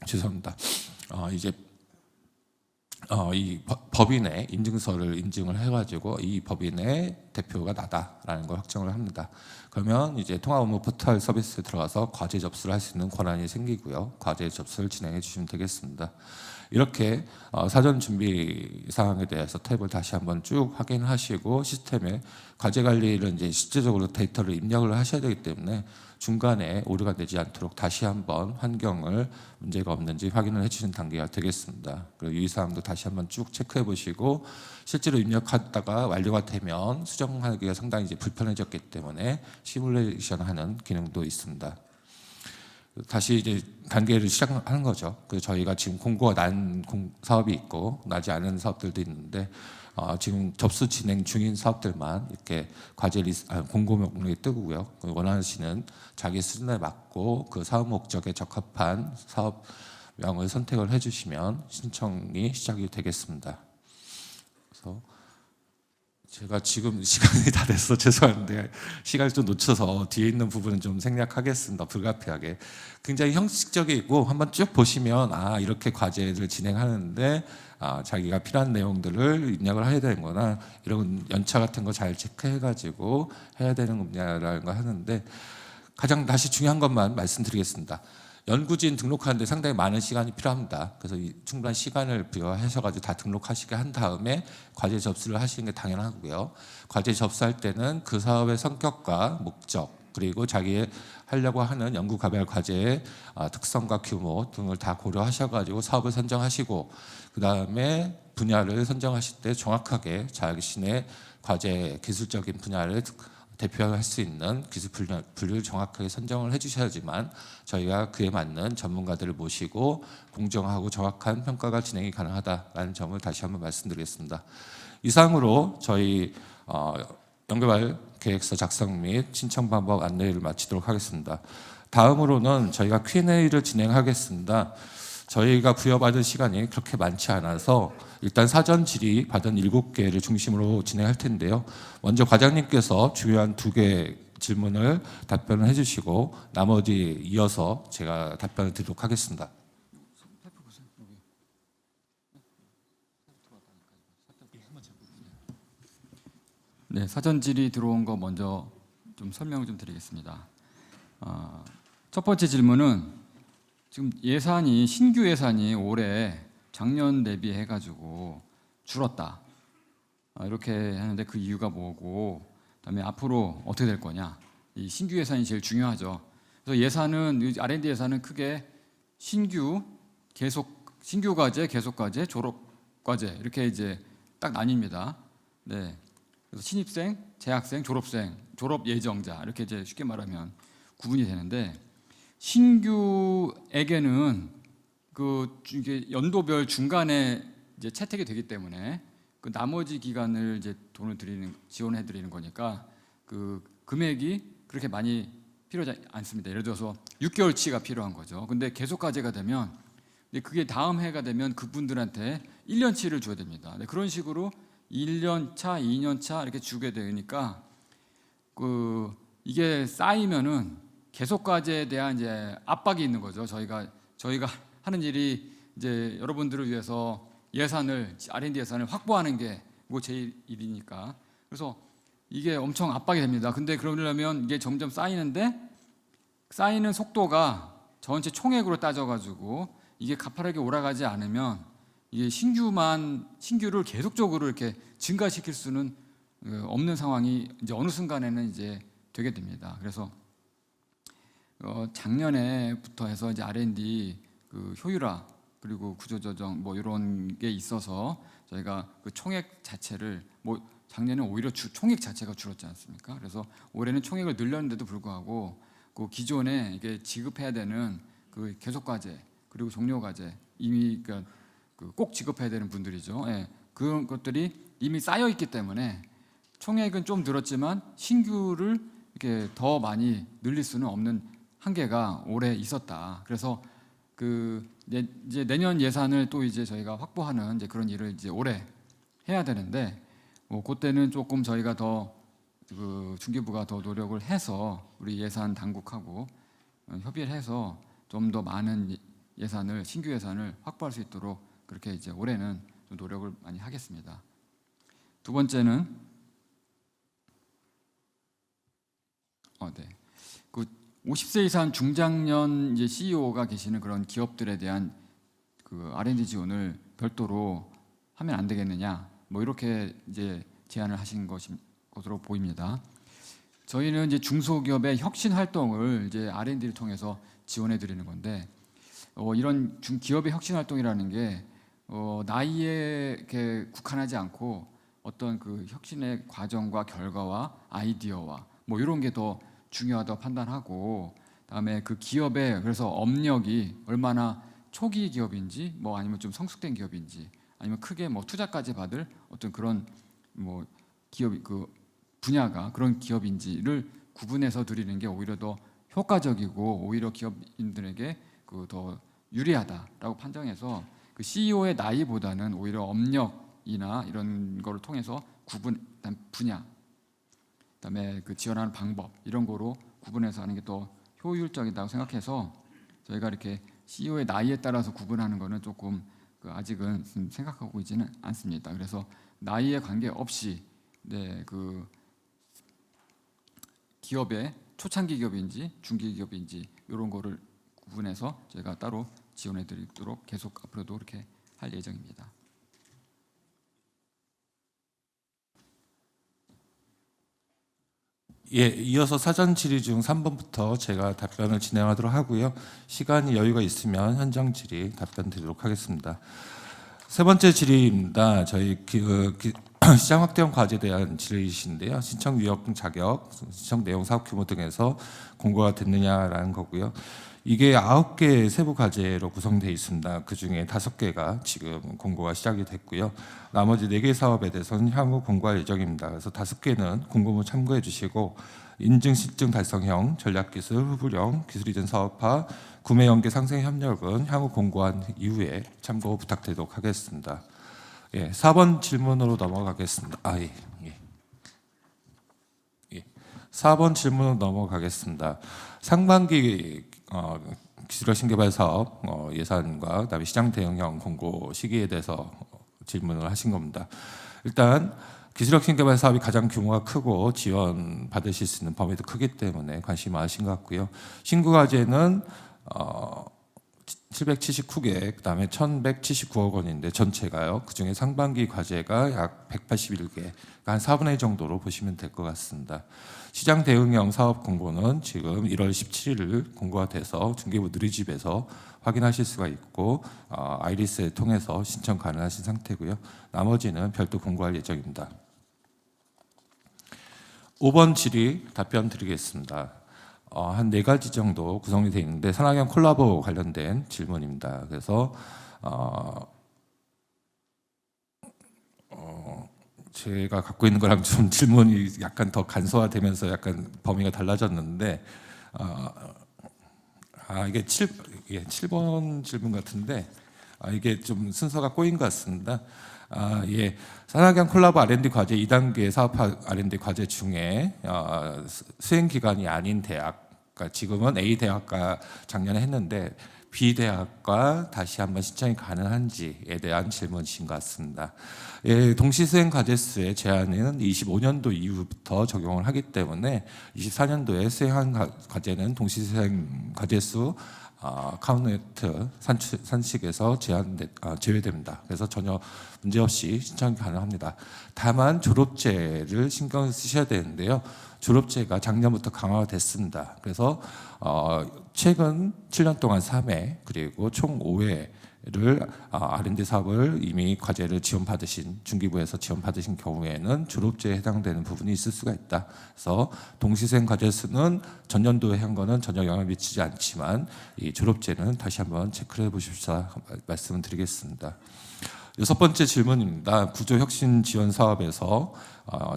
죄송합니다. 이제 이 법인의 인증서를 인증을 해가지고 이 법인의 대표가 나다라는 걸 확정을 합니다. 그러면 이제 통합업무 포털 서비스에 들어가서 과제 접수를 할 수 있는 권한이 생기고요. 과제 접수를 진행해 주시면 되겠습니다. 이렇게 사전 준비 사항에 대해서 탭을 다시 한번 쭉 확인하시고 시스템에 과제 관리를 이제 실제적으로 데이터를 입력을 하셔야 되기 때문에 중간에 오류가 되지 않도록 다시 한번 환경을 문제가 없는지 확인을 해주시는 단계가 되겠습니다. 그리고 유의사항도 다시 한번 쭉 체크해 보시고 실제로 입력하다가 완료가 되면 수정하기가 상당히 이제 불편해졌기 때문에 시뮬레이션하는 기능도 있습니다. 다시 이제 단계를 시작하는 거죠. 그래서 저희가 지금 공고가 난 사업이 있고 나지 않은 사업들도 있는데 지금 접수 진행 중인 사업들만 이렇게 과제 공고 목록이 뜨고요. 원하시는 자기 수준에 맞고 그 사업 목적에 적합한 사업명을 선택을 해주시면 신청이 시작이 되겠습니다. 그래서 제가 지금 시간이 다 돼서 죄송한데 시간을 좀 놓쳐서 뒤에 있는 부분은 좀 생략하겠습니다. 불가피하게. 굉장히 형식적이고 한번 쭉 보시면 이렇게 과제를 진행하는데 자기가 필요한 내용들을 입력을 해야 되는 거나 이런 연차 같은 거 잘 체크해가지고 해야 되는 겁니다라는 거 하는데 가장 다시 중요한 것만 말씀드리겠습니다. 연구진 등록하는데 상당히 많은 시간이 필요합니다. 그래서 충분한 시간을 부여하셔가지고 다 등록하시게 한 다음에 과제 접수를 하시는 게 당연하고요. 과제 접수할 때는 그 사업의 성격과 목적 그리고 자기의 하려고 하는 연구개발 과제의 특성과 규모 등을 다 고려하셔가지고 사업을 선정하시고 그 다음에 분야를 선정하실 때 정확하게 자신의 과제 기술적인 분야를 대표할 수 있는 기술 분류를 정확하게 선정을 해주셔야지만 저희가 그에 맞는 전문가들을 모시고 공정하고 정확한 평가가 진행이 가능하다라는 점을 다시 한번 말씀드리겠습니다. 이상으로 저희 연구개발 계획서 작성 및 신청 방법 안내를 마치도록 하겠습니다. 다음으로는 저희가 Q&A를 진행하겠습니다. 저희가 부여받은 시간이 그렇게 많지 않아서 일단 사전 질의 받은 7개를 중심으로 진행할 텐데요. 먼저 과장님께서 중요한 2개 질문을 답변을 해주시고 나머지 이어서 제가 답변을 드리도록 하겠습니다. 네, 사전 질의 들어온 거 먼저 좀 설명을 좀 드리겠습니다. 첫 번째 질문은 지금 신규 예산이 올해 작년 대비해 가지고 줄었다. 이렇게 하는데 그 이유가 뭐고, 그다음에 앞으로 어떻게 될 거냐. 이 신규 예산이 제일 중요하죠. 그래서 예산은 R&D 예산은 크게 신규 과제, 계속 과제, 졸업 과제 이렇게 이제 딱 나뉩니다. 네. 그래서 신입생, 재학생, 졸업생, 졸업 예정자 이렇게 이제 쉽게 말하면 구분이 되는데 신규에게는 이게 연도별 중간에 이제 채택이 되기 때문에 그 나머지 기간을 이제 돈을 지원해 드리는 거니까 그 금액이 그렇게 많이 필요하지 않습니다. 예를 들어서 6개월치가 필요한 거죠. 근데 계속 과제가 되면 그게 다음 해가 되면 그분들한테 1년치를 줘야 됩니다. 그런 식으로 1년 차, 2년 차 이렇게 주게 되니까 이게 쌓이면은 계속 과제에 대한 이제 압박이 있는 거죠. 저희가 하는 일이 이제 여러분들을 위해서 R&D 예산을 확보하는 게 제 일이니까. 그래서 이게 엄청 압박이 됩니다. 근데 그러려면 이게 점점 쌓이는데 쌓이는 속도가 전체 총액으로 따져가지고 이게 가파르게 올라가지 않으면 이게 신규를 계속적으로 이렇게 증가시킬 수는 없는 상황이 이제 어느 순간에는 이제 되게 됩니다. 그래서 작년에부터 해서 이제 R&D 그 효율화 그리고 구조조정 뭐 이런 게 있어서 저희가 그 총액 자체를 뭐 작년에 오히려 총액 자체가 줄었지 않습니까? 그래서 올해는 총액을 늘렸는데도 불구하고 그 기존에 이게 지급해야 되는 그 계속 과제 그리고 종료 과제 이미 그러니까 꼭 지급해야 되는 분들이죠. 예, 그런 것들이 이미 쌓여 있기 때문에 총액은 좀 늘었지만 신규를 이렇게 더 많이 늘릴 수는 없는 한계가 올해 있었다. 그래서 그 이제 내년 예산을 또 이제 저희가 확보하는 이제 그런 일을 이제 올해 해야 되는데 그때는 조금 저희가 더 그 중기부가 더 노력을 해서 우리 예산 당국하고 협의를 해서 좀 더 많은 예산을 신규 예산을 확보할 수 있도록 그렇게 이제 올해는 좀 노력을 많이 하겠습니다. 두 번째는 그 50세 이상 중장년 이제 CEO가 계시는 그런 기업들에 대한 그 R&D 지원을 별도로 하면 안 되겠느냐, 뭐 이렇게 이제 제안을 하신 것으로 보입니다. 저희는 이제 중소기업의 혁신 활동을 이제 R&D를 통해서 지원해 드리는 건데 이런 기업의 혁신 활동이라는 게 나이에 이렇게 국한하지 않고 어떤 그 혁신의 과정과 결과와 아이디어와 뭐 이런 게 더 중요하다고 판단하고, 그다음에 그 기업의 그래서 업력이 얼마나 초기 기업인지 뭐 아니면 좀 성숙된 기업인지 아니면 크게 뭐 투자까지 받을 어떤 그런 뭐 기업 그 분야가 그런 기업인지를 구분해서 드리는 게 오히려 더 효과적이고 오히려 기업인들에게 그 더 유리하다라고 판정해서 그 CEO의 나이보다는 오히려 업력이나 이런 거를 통해서 분야, 그다음에 그 지원하는 방법 이런 거로 구분해서 하는 게 더 효율적이다고 생각해서 저희가 이렇게 CEO의 나이에 따라서 구분하는 거는 조금 아직은 생각하고 있지는 않습니다. 그래서 나이에 관계없이 그 기업의 초창기 기업인지 중기 기업인지 이런 거를 구분해서 저희가 따로 지원해 드리도록 계속 앞으로도 그렇게 할 예정입니다. 예, 이어서 사전 질의 중 3번부터 제가 답변을 진행하도록 하고요. 시간이 여유가 있으면 현장 질의 답변 드리도록 하겠습니다. 세 번째 질의입니다. 저희 시장 확대형 과제에 대한 질의이신데요. 신청 위협 자격, 신청 내용, 사업 규모 등에서 공고가 됐느냐라는 거고요. 이게 9개의 세부 과제로 구성되어 있습니다. 그중에 5개가 지금 공고가 시작이 됐고요. 나머지 4개 사업에 대해서는 향후 공고할 예정입니다. 그래서 5개는 공고문 참고해 주시고 인증 실증 달성형, 전략기술, 후불형, 기술 이전 사업화, 구매 연계 상생 협력은 향후 공고한 이후에 참고 부탁드리도록 하겠습니다. 예, 4번 질문으로 넘어가겠습니다. 4번 질문으로 넘어가겠습니다. 상반기 기술혁신개발 사업 예산과 그다음에 시장 대응형 공고 시기에 대해서 질문을 하신 겁니다. 일단 기술혁신개발 사업이 가장 규모가 크고 지원 받으실 수 있는 범위도 크기 때문에 관심 많으신 것 같고요. 신구 과제는 779개, 그다음에 1,179억 원인데 전체가요. 그중에 상반기 과제가 약 181개, 한 4분의 1 정도로 보시면 될 것 같습니다. 시장 대응형 사업 공고는 지금 1월 17일 공고가 돼서 중개부 누리집에서 확인하실 수가 있고 아이리스를 통해서 신청 가능하신 상태고요. 나머지는 별도 공고할 예정입니다. 5번 질의 답변 드리겠습니다. 한 4가지 정도 구성이 되어 있는데 산학형 콜라보 관련된 질문입니다. 그래서 제가 갖고 있는 거랑 좀 질문이 약간 더 간소화되면서 약간 범위가 달라졌는데 이게 7번 질문 같은데 이게 좀 순서가 꼬인 것 같습니다. 예, 산학형 콜라보 R&D 과제 2단계 사업화 R&D 과제 중에 수행 기관이 아닌 대학, 그러니까 지금은 A 대학과 작년에 했는데 비대학과 다시 한번 신청이 가능한지에 대한 질문이신 것 같습니다. 예, 동시수행 과제수의 제한은 25년도 이후부터 적용을 하기 때문에 24년도에 수행한 과제는 동시수행 과제수 카운트 산식에서 제외됩니다. 그래서 전혀 문제없이 신청이 가능합니다. 다만 졸업제를 신경 쓰셔야 되는데요. 졸업제가 작년부터 강화가 됐습니다. 그래서 최근 7년 동안 3회 그리고 총 5회를 R&D 사업을 이미 과제를 지원받으신 중기부에서 지원받으신 경우에는 졸업제에 해당되는 부분이 있을 수가 있다. 그래서 동시수행 과제 수는 전년도에 한 거는 전혀 영향을 미치지 않지만 이 졸업제는 다시 한번 체크를 해보십사 말씀을 드리겠습니다. 6번째 질문입니다. 구조혁신 지원 사업에서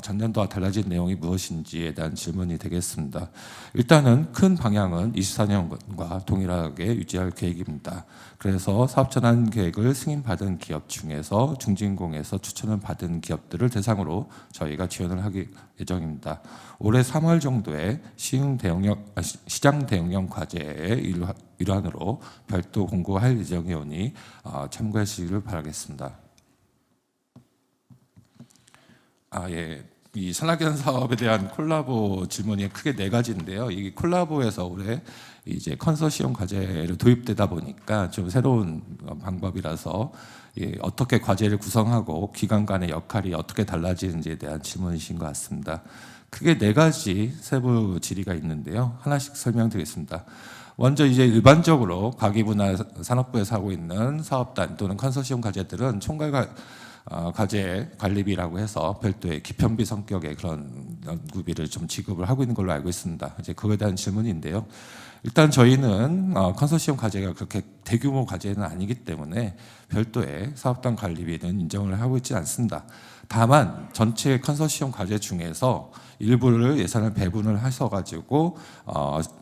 작년도와 달라진 내용이 무엇인지에 대한 질문이 되겠습니다. 일단은 큰 방향은 24년과 동일하게 유지할 계획입니다. 그래서 사업전환 계획을 승인받은 기업 중에서 중진공에서 추천을 받은 기업들을 대상으로 저희가 지원을 하기 예정입니다. 올해 3월 정도에 시장 대응형 과제의 일환으로 별도 공고할 예정이오니 참고해 주시기를 바라겠습니다. 예. 이 산학연 사업에 대한 콜라보 질문이 크게 4가지인데요. 이 콜라보에서 올해 이제 컨소시엄 과제로 도입되다 보니까 좀 새로운 방법이라서 어떻게 과제를 구성하고 기관 간의 역할이 어떻게 달라지는지에 대한 질문이신 것 같습니다. 크게 4가지 세부 질의가 있는데요. 하나씩 설명드리겠습니다. 먼저 이제 일반적으로 과기부나 산업부에서 하고 있는 사업단 또는 컨소시엄 과제들은 총괄 과제 관리비라고 해서 별도의 기편비 성격의 그런 연구비를 좀 지급을 하고 있는 걸로 알고 있습니다. 이제 그거에 대한 질문인데요. 일단 저희는 컨소시엄 과제가 그렇게 대규모 과제는 아니기 때문에 별도의 사업단 관리비는 인정을 하고 있지 않습니다. 다만 전체 컨소시엄 과제 중에서 일부를 예산을 배분을 하셔가지고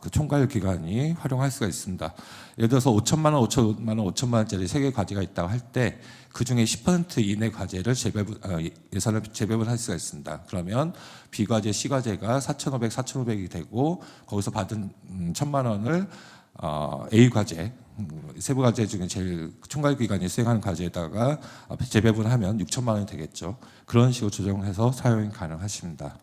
그 총괄 기관이 활용할 수가 있습니다. 예를 들어서 5천만 원, 5천만 원, 5천만 원짜리 3개 과제가 있다고 할 때 그 중에 10% 이내 과제를 예산을 재배분할 수가 있습니다. 그러면 B과제, C과제가 4,500, 4,500이 되고 거기서 받은 1,000만 원을 A과제, 세부 과제 중에 제일 총괄 기관이 수행하는 과제에다가 재배분하면 6천만 원이 되겠죠. 그런 식으로 조정해서 사용이 가능하십니다.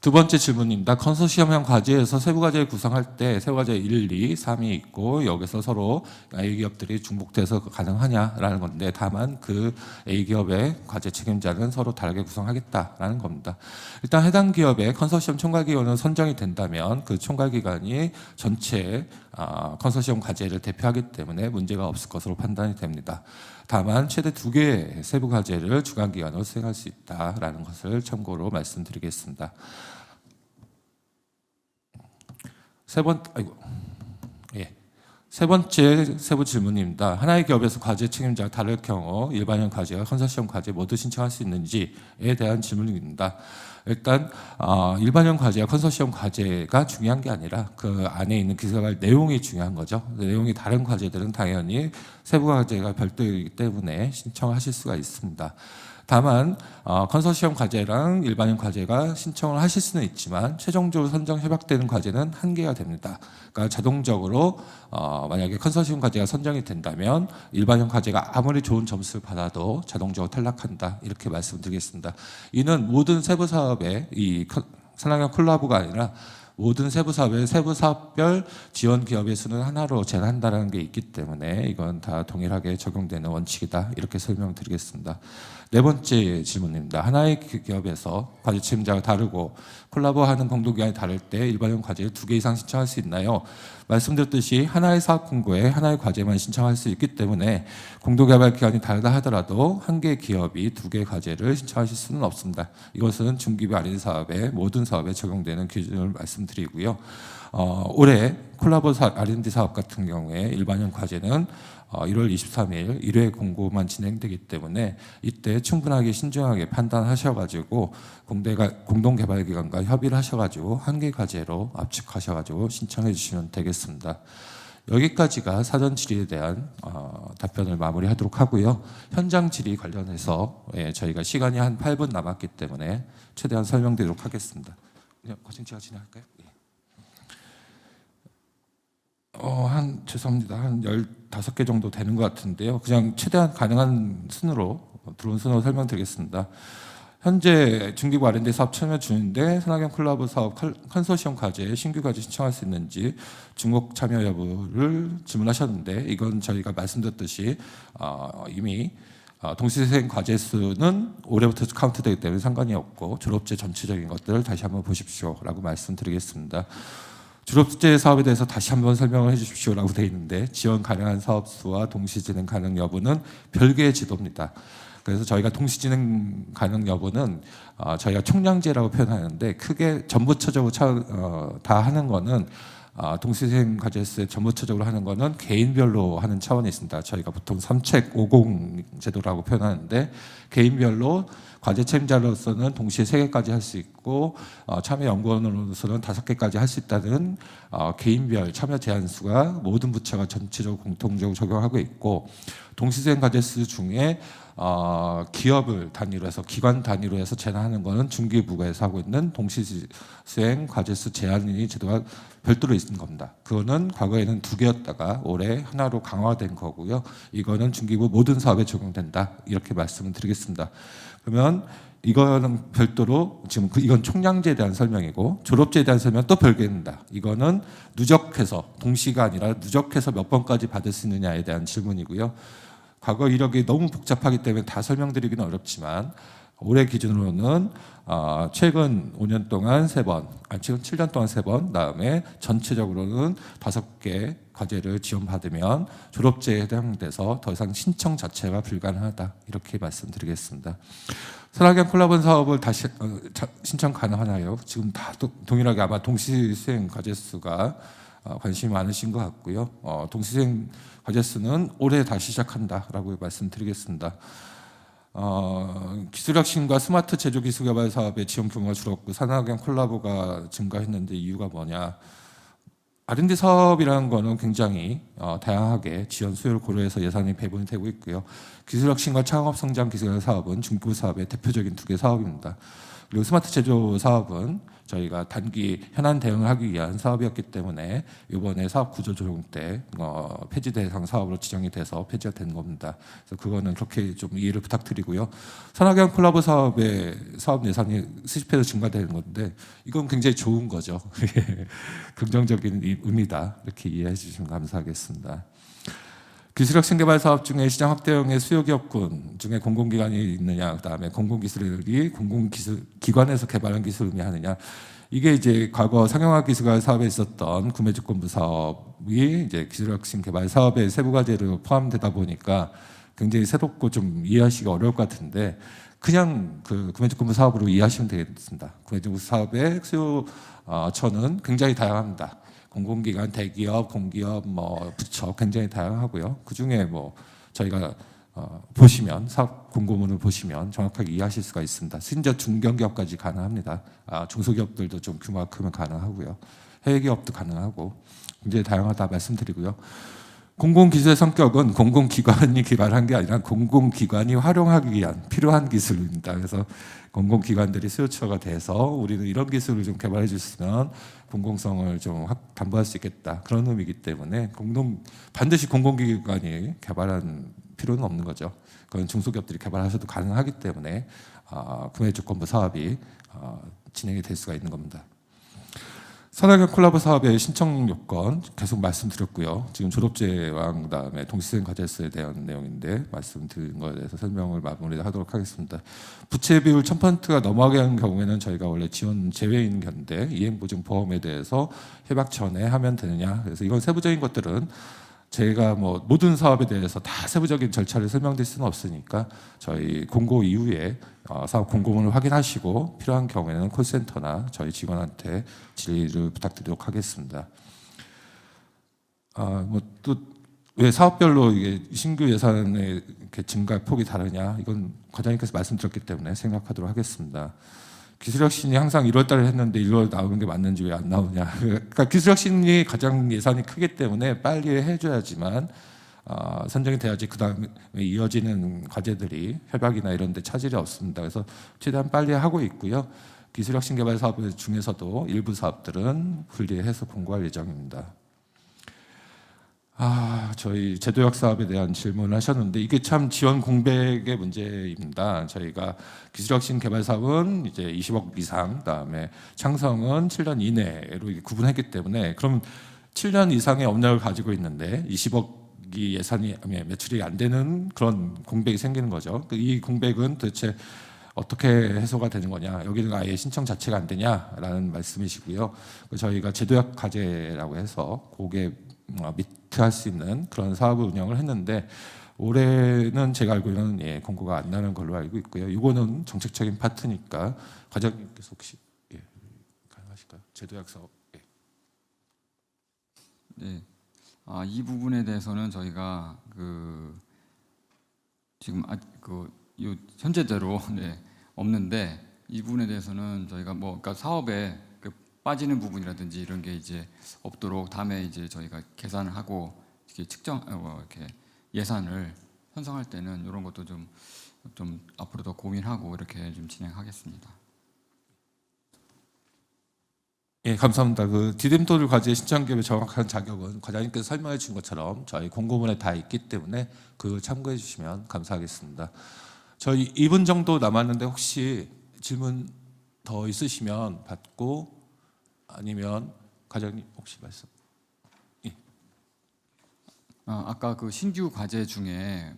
두 번째 질문입니다. 컨소시엄형 과제에서 세부 과제를 구성할 때 세부 과제 1, 2, 3이 있고 여기서 서로 A기업들이 중복돼서 가능하냐라는 건데 다만 그 A기업의 과제 책임자는 서로 다르게 구성하겠다라는 겁니다. 일단 해당 기업의 컨소시엄 총괄기관은 선정이 된다면 그 총괄기관이 전체 컨소시엄 과제를 대표하기 때문에 문제가 없을 것으로 판단이 됩니다. 다만 최대 2개의 세부 과제를 주관기관으로 수행할 수 있다라는 것을 참고로 말씀드리겠습니다. 세 번째 세부 질문입니다. 하나의 기업에서 과제 책임자가 다를 경우 일반형 과제와 컨소시엄 과제 모두 신청할 수 있는지에 대한 질문입니다. 일단 일반형 과제와 컨소시엄 과제가 중요한 게 아니라 그 안에 있는 기술할 내용이 중요한 거죠. 내용이 다른 과제들은 당연히 세부 과제가 별도이기 때문에 신청하실 수가 있습니다. 다만 컨소시엄 과제랑 일반형 과제가 신청을 하실 수는 있지만 최종적으로 선정 협약되는 과제는 1개가 됩니다. 그러니까 자동적으로 만약에 컨소시엄 과제가 선정이 된다면 일반형 과제가 아무리 좋은 점수를 받아도 자동적으로 탈락한다 이렇게 말씀드리겠습니다. 이는 모든 세부 사업의 이 산학연 콜라보가 아니라 모든 세부 사업의 세부 사업별 지원 기업의 수는 하나로 제한한다는 게 있기 때문에 이건 다 동일하게 적용되는 원칙이다 이렇게 설명드리겠습니다. 네 번째 질문입니다. 하나의 기업에서 과제 책임자가 다르고 콜라보하는 공동기관이 다를 때 일반형 과제를 2개 이상 신청할 수 있나요? 말씀드렸듯이 하나의 사업 공고에 하나의 과제만 신청할 수 있기 때문에 공동개발 기관이 다르다 하더라도 한 개의 기업이 2개의 과제를 신청하실 수는 없습니다. 이것은 중기부 R&D 사업의 모든 사업에 적용되는 기준을 말씀드리고요. 올해 콜라보 R&D 사업 같은 경우에 일반형 과제는 1월 23일 1회 공고만 진행되기 때문에 이때 충분하게 신중하게 판단하셔가지고 공동개발기관과 협의를 하셔가지고 한 개 과제로 압축하셔가지고 신청해 주시면 되겠습니다. 여기까지가 사전 질의에 대한 답변을 마무리하도록 하고요. 현장 질의 관련해서 저희가 시간이 한 8분 남았기 때문에 최대한 설명드리도록 하겠습니다. 그냥 과정 제가 진행할까요? 죄송합니다. 한 15개 정도 되는 것 같은데요. 그냥 최대한 가능한 순으로 들어온 순으로 설명드리겠습니다. 현재 중기부 R&D 사업 참여 중인데 산학연 콜라보 사업 컨소시엄 과제에 신규 과제 신청할 수 있는지 중복 참여 여부를 질문하셨는데, 이건 저희가 말씀드렸듯이 이미 동시생 과제 수는 올해부터 카운트되기 때문에 상관이 없고 졸업제 전체적인 것들을 다시 한번 보십시오라고 말씀드리겠습니다. 졸업제 사업에 대해서 다시 한번 설명을 해주십시오라고 되어 있는데, 지원 가능한 사업 수와 동시 진행 가능 여부는 별개의 지도입니다. 그래서 저희가 동시 진행 가능 여부는 저희가 총량제라고 표현하는데, 크게 전부처적으로 다 하는 거는 동시생 과제수에 전부처적으로 하는 거는 개인별로 하는 차원이 있습니다. 저희가 보통 3책 50 제도라고 표현하는데, 개인별로 과제 책임자로서는 동시에 3개까지 할 수 있고 참여 연구원으로서는 5개까지 할 수 있다는 개인별 참여 제한수가 모든 부처가 전체적으로 공통적으로 적용하고 있고, 동시수행 과제수 중에 기업을 단위로 해서 기관 단위로 해서 제한하는 거는 중기부에서 하고 있는 동시수행 과제수 제한이 제도가 별도로 있는 겁니다. 그거는 과거에는 2개였다가 올해 하나로 강화된 거고요. 이거는 중기부 모든 사업에 적용된다, 이렇게 말씀을 드리겠습니다. 그러면 이거는 별도로 지금 이건 총량제에 대한 설명이고, 졸업제에 대한 설명은 또 별개입니다. 이거는 누적해서 동시가 아니라 누적해서 몇 번까지 받을 수 있느냐에 대한 질문이고요. 과거 이력이 너무 복잡하기 때문에 다 설명드리기는 어렵지만, 올해 기준으로는 최근 5년 동안 3번, 최근 7년 동안 3번, 다음에 전체적으로는 5개 과제를 지원받으면 졸업제에 해당돼서 더 이상 신청 자체가 불가능하다, 이렇게 말씀드리겠습니다. 산학연 콜라보 사업을 다시 신청 가능하나요? 지금 다 동일하게 아마 동시 수행 과제 수가 관심이 많으신 것 같고요. 동시 수행 과제 수는 올해 다시 시작한다라고 말씀드리겠습니다. 기술혁신과 스마트 제조 기술 개발 사업의 지원 규모가 줄었고 산학연 콜라보가 증가했는데 이유가 뭐냐? R&D 사업이라는 거는 굉장히 다양하게 지원 수요를 고려해서 예산이 배분이 되고 있고요. 기술혁신과 창업성장 기술 사업은 중기부 사업의 대표적인 2개 사업입니다. 그리고 스마트 제조 사업은 저희가 단기 현안 대응을 하기 위한 사업이었기 때문에 이번에 사업 구조 조정 때 폐지 대상 사업으로 지정이 돼서 폐지가 된 겁니다. 그래서 그거는 그렇게 좀 이해를 부탁드리고요. 산학연 콜라보 사업의 사업 예산이 수십회로 증가되는 건데, 이건 굉장히 좋은 거죠. 긍정적인 의미다, 이렇게 이해해 주시면 감사하겠습니다. 기술혁신 개발 사업 중에 시장 확대형의 수요기업군 중에 공공기관이 있느냐, 그다음에 공공기술이 공공기관에서 개발한 기술을 의미하느냐, 이게 이제 과거 상용화 기술개발 사업에 있었던 구매주권부 사업이 이제 기술혁신 개발 사업의 세부 과제로 포함되다 보니까 굉장히 새롭고 좀 이해하시기 어려울 것 같은데, 그냥 그 구매주권부 사업으로 이해하시면 되겠습니다. 구매주권부 사업의 수요처는 굉장히 다양합니다. 공공기관, 대기업, 공기업, 부처 굉장히 다양하고요. 그 중에 저희가 보시면 사업 공고문을 보시면 정확하게 이해하실 수가 있습니다. 심지어 중견기업까지 가능합니다. 중소기업들도 좀 규모가 크면 가능하고요. 해외 기업도 가능하고 굉장히 다양하다 말씀드리고요. 공공기술의 성격은 공공기관이 개발한 게 아니라 공공기관이 활용하기 위한 필요한 기술입니다. 그래서 공공기관들이 수요처가 돼서 우리는 이런 기술을 좀 개발해 주시면 공공성을 좀 담보할 수 있겠다, 그런 의미이기 때문에 반드시 공공기관이 개발한 필요는 없는 거죠. 그건 중소기업들이 개발하셔도 가능하기 때문에 구매주권부 사업이 진행이 될 수가 있는 겁니다. 산학연 콜라보 사업의 신청 요건 계속 말씀드렸고요. 지금 졸업제와 그다음에 동시생 과제수에 대한 내용인데 말씀드린 거에 대해서 설명을 마무리하도록 하겠습니다. 부채 비율 1000%가 넘어가게 하는 경우에는 저희가 원래 지원 제외인 건데, 이행보증보험에 대해서 협약 전에 하면 되느냐, 그래서 이건 세부적인 것들은 제가 모든 사업에 대해서 다 세부적인 절차를 설명드릴 수는 없으니까 저희 공고 이후에 사업 공고문을 확인하시고 필요한 경우에는 콜센터나 저희 직원한테 질의를 부탁드리도록 하겠습니다. 또 왜 사업별로 이게 신규 예산의 이렇게 증가 폭이 다르냐, 이건 과장님께서 말씀드렸기 때문에 생략하도록 하겠습니다. 기술혁신이 항상 1월 달에 했는데 1월 나오는 게 맞는지 왜 안 나오냐. 그러니까 기술혁신이 가장 예산이 크기 때문에 빨리 해줘야지만 선정이 돼야지 그 다음에 이어지는 과제들이 협약이나 이런 데 차질이 없습니다. 그래서 최대한 빨리 하고 있고요. 기술혁신 개발 사업 중에서도 일부 사업들은 분리해서 공고할 예정입니다. 저희 제도약 사업에 대한 질문을 하셨는데 이게 참 지원 공백의 문제입니다. 저희가 기술혁신 개발 사업은 이제 20억 이상, 그다음에 창성은 7년 이내로 이게 구분했기 때문에 그럼 7년 이상의 업력을 가지고 있는데 20억이 예산이 매출이 안 되는 그런 공백이 생기는 거죠. 이 공백은 도대체 어떻게 해소가 되는 거냐? 여기는 아예 신청 자체가 안 되냐라는 말씀이시고요. 저희가 제도약 과제라고 해서 고객 미트할 수 있는 그런 사업을 운영을 했는데 올해는 제가 알고는 공고가 안 나는 걸로 알고 있고요. 이거는 정책적인 파트니까 과장님께서 혹시 가능하실까요? 제도약 사업. 네. 이 부분에 대해서는 저희가 지금 현재대로 네, 없는데 이 부분에 대해서는 저희가 그러니까 사업에 빠지는 부분이라든지 이런 게 이제 없도록 다음에 이제 저희가 계산을 하고 이렇게 이렇게 예산을 편성할 때는 이런 것도 좀 앞으로 더 고민하고 이렇게 좀 진행하겠습니다. 감사합니다. 디딤돌 과제 신청 기업의 정확한 자격은 과장님께서 설명해 주신 것처럼 저희 공고문에 다 있기 때문에 그걸 참고해 주시면 감사하겠습니다. 저희 2분 정도 남았는데 혹시 질문 더 있으시면 받고 아니면 과장님 혹시 말씀. 아까 신규 과제 중에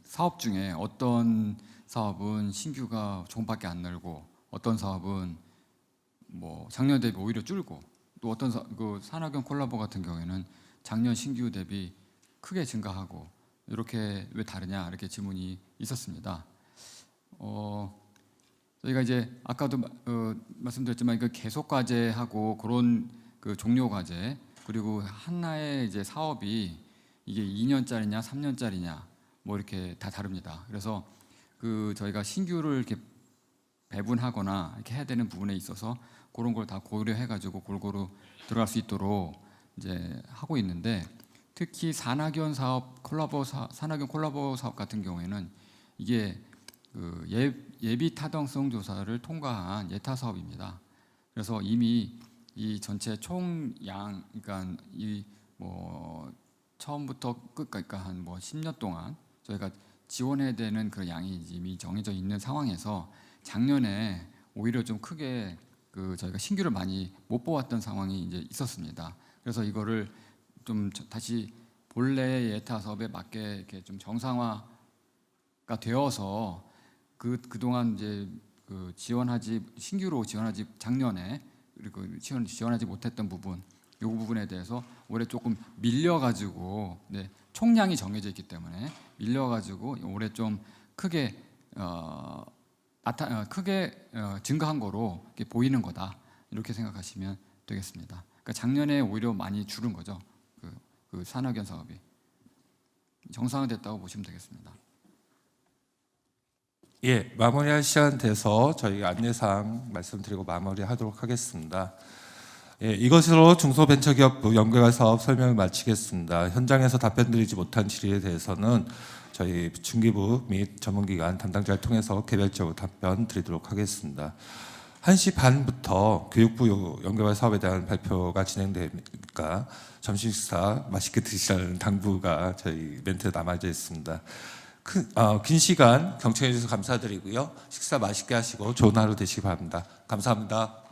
사업 중에 어떤 사업은 신규가 조금밖에 안 늘고 어떤 사업은 작년 대비 오히려 줄고 또 어떤 산학연 콜라보 같은 경우에는 작년 신규 대비 크게 증가하고 이렇게 왜 다르냐 이렇게 질문이 있었습니다. 저희가 이제 아까도 말씀드렸지만 계속 과제하고 그런 종료 과제 그리고 하나의 이제 사업이 이게 2년짜리냐 3년짜리냐 이렇게 다 다릅니다. 그래서 저희가 신규를 이렇게 배분하거나 이렇게 해야 되는 부분에 있어서 그런 걸 다 고려해가지고 골고루 들어갈 수 있도록 이제 하고 있는데 특히 산학연 콜라보 사업 같은 경우에는 이게 예비 타당성 조사를 통과한 예타 사업입니다. 그래서 이미 이 전체 총양 그러니까 처음부터 끝까지 한 10년 동안 저희가 지원해야 되는 그 양이 이미 정해져 있는 상황에서 작년에 오히려 좀 크게 저희가 신규를 많이 못 뽑았던 상황이 이제 있었습니다. 그래서 이거를 좀 다시 본래 예타 사업에 맞게 이렇게 좀 정상화가 되어서 그동안 이제 신규로 지원하지 작년에 그리고 지원하지 못했던 부분 이 부분에 대해서 올해 조금 밀려가지고 총량이 정해져 있기 때문에 밀려가지고 올해 좀 크게 증가한 거로 이렇게 보이는 거다 이렇게 생각하시면 되겠습니다. 그러니까 작년에 오히려 많이 줄은 거죠. 그 산학연 사업이 정상화됐다고 보시면 되겠습니다. 마무리할 시간 돼서 저희 안내사항 말씀드리고 마무리하도록 하겠습니다. 이것으로 중소벤처기업부 연계발 사업 설명을 마치겠습니다. 현장에서 답변드리지 못한 질의에 대해서는 저희 중기부 및 전문기관 담당자를 통해서 개별적으로 답변 드리도록 하겠습니다. 1시 반부터 교육부 연계발 사업에 대한 발표가 진행되니까 점심 식사 맛있게 드시라는 당부가 저희 멘트에 남아져 있습니다. 긴 시간 경청해 주셔서 감사드리고요. 식사 맛있게 하시고 좋은 하루 되시기 바랍니다. 감사합니다.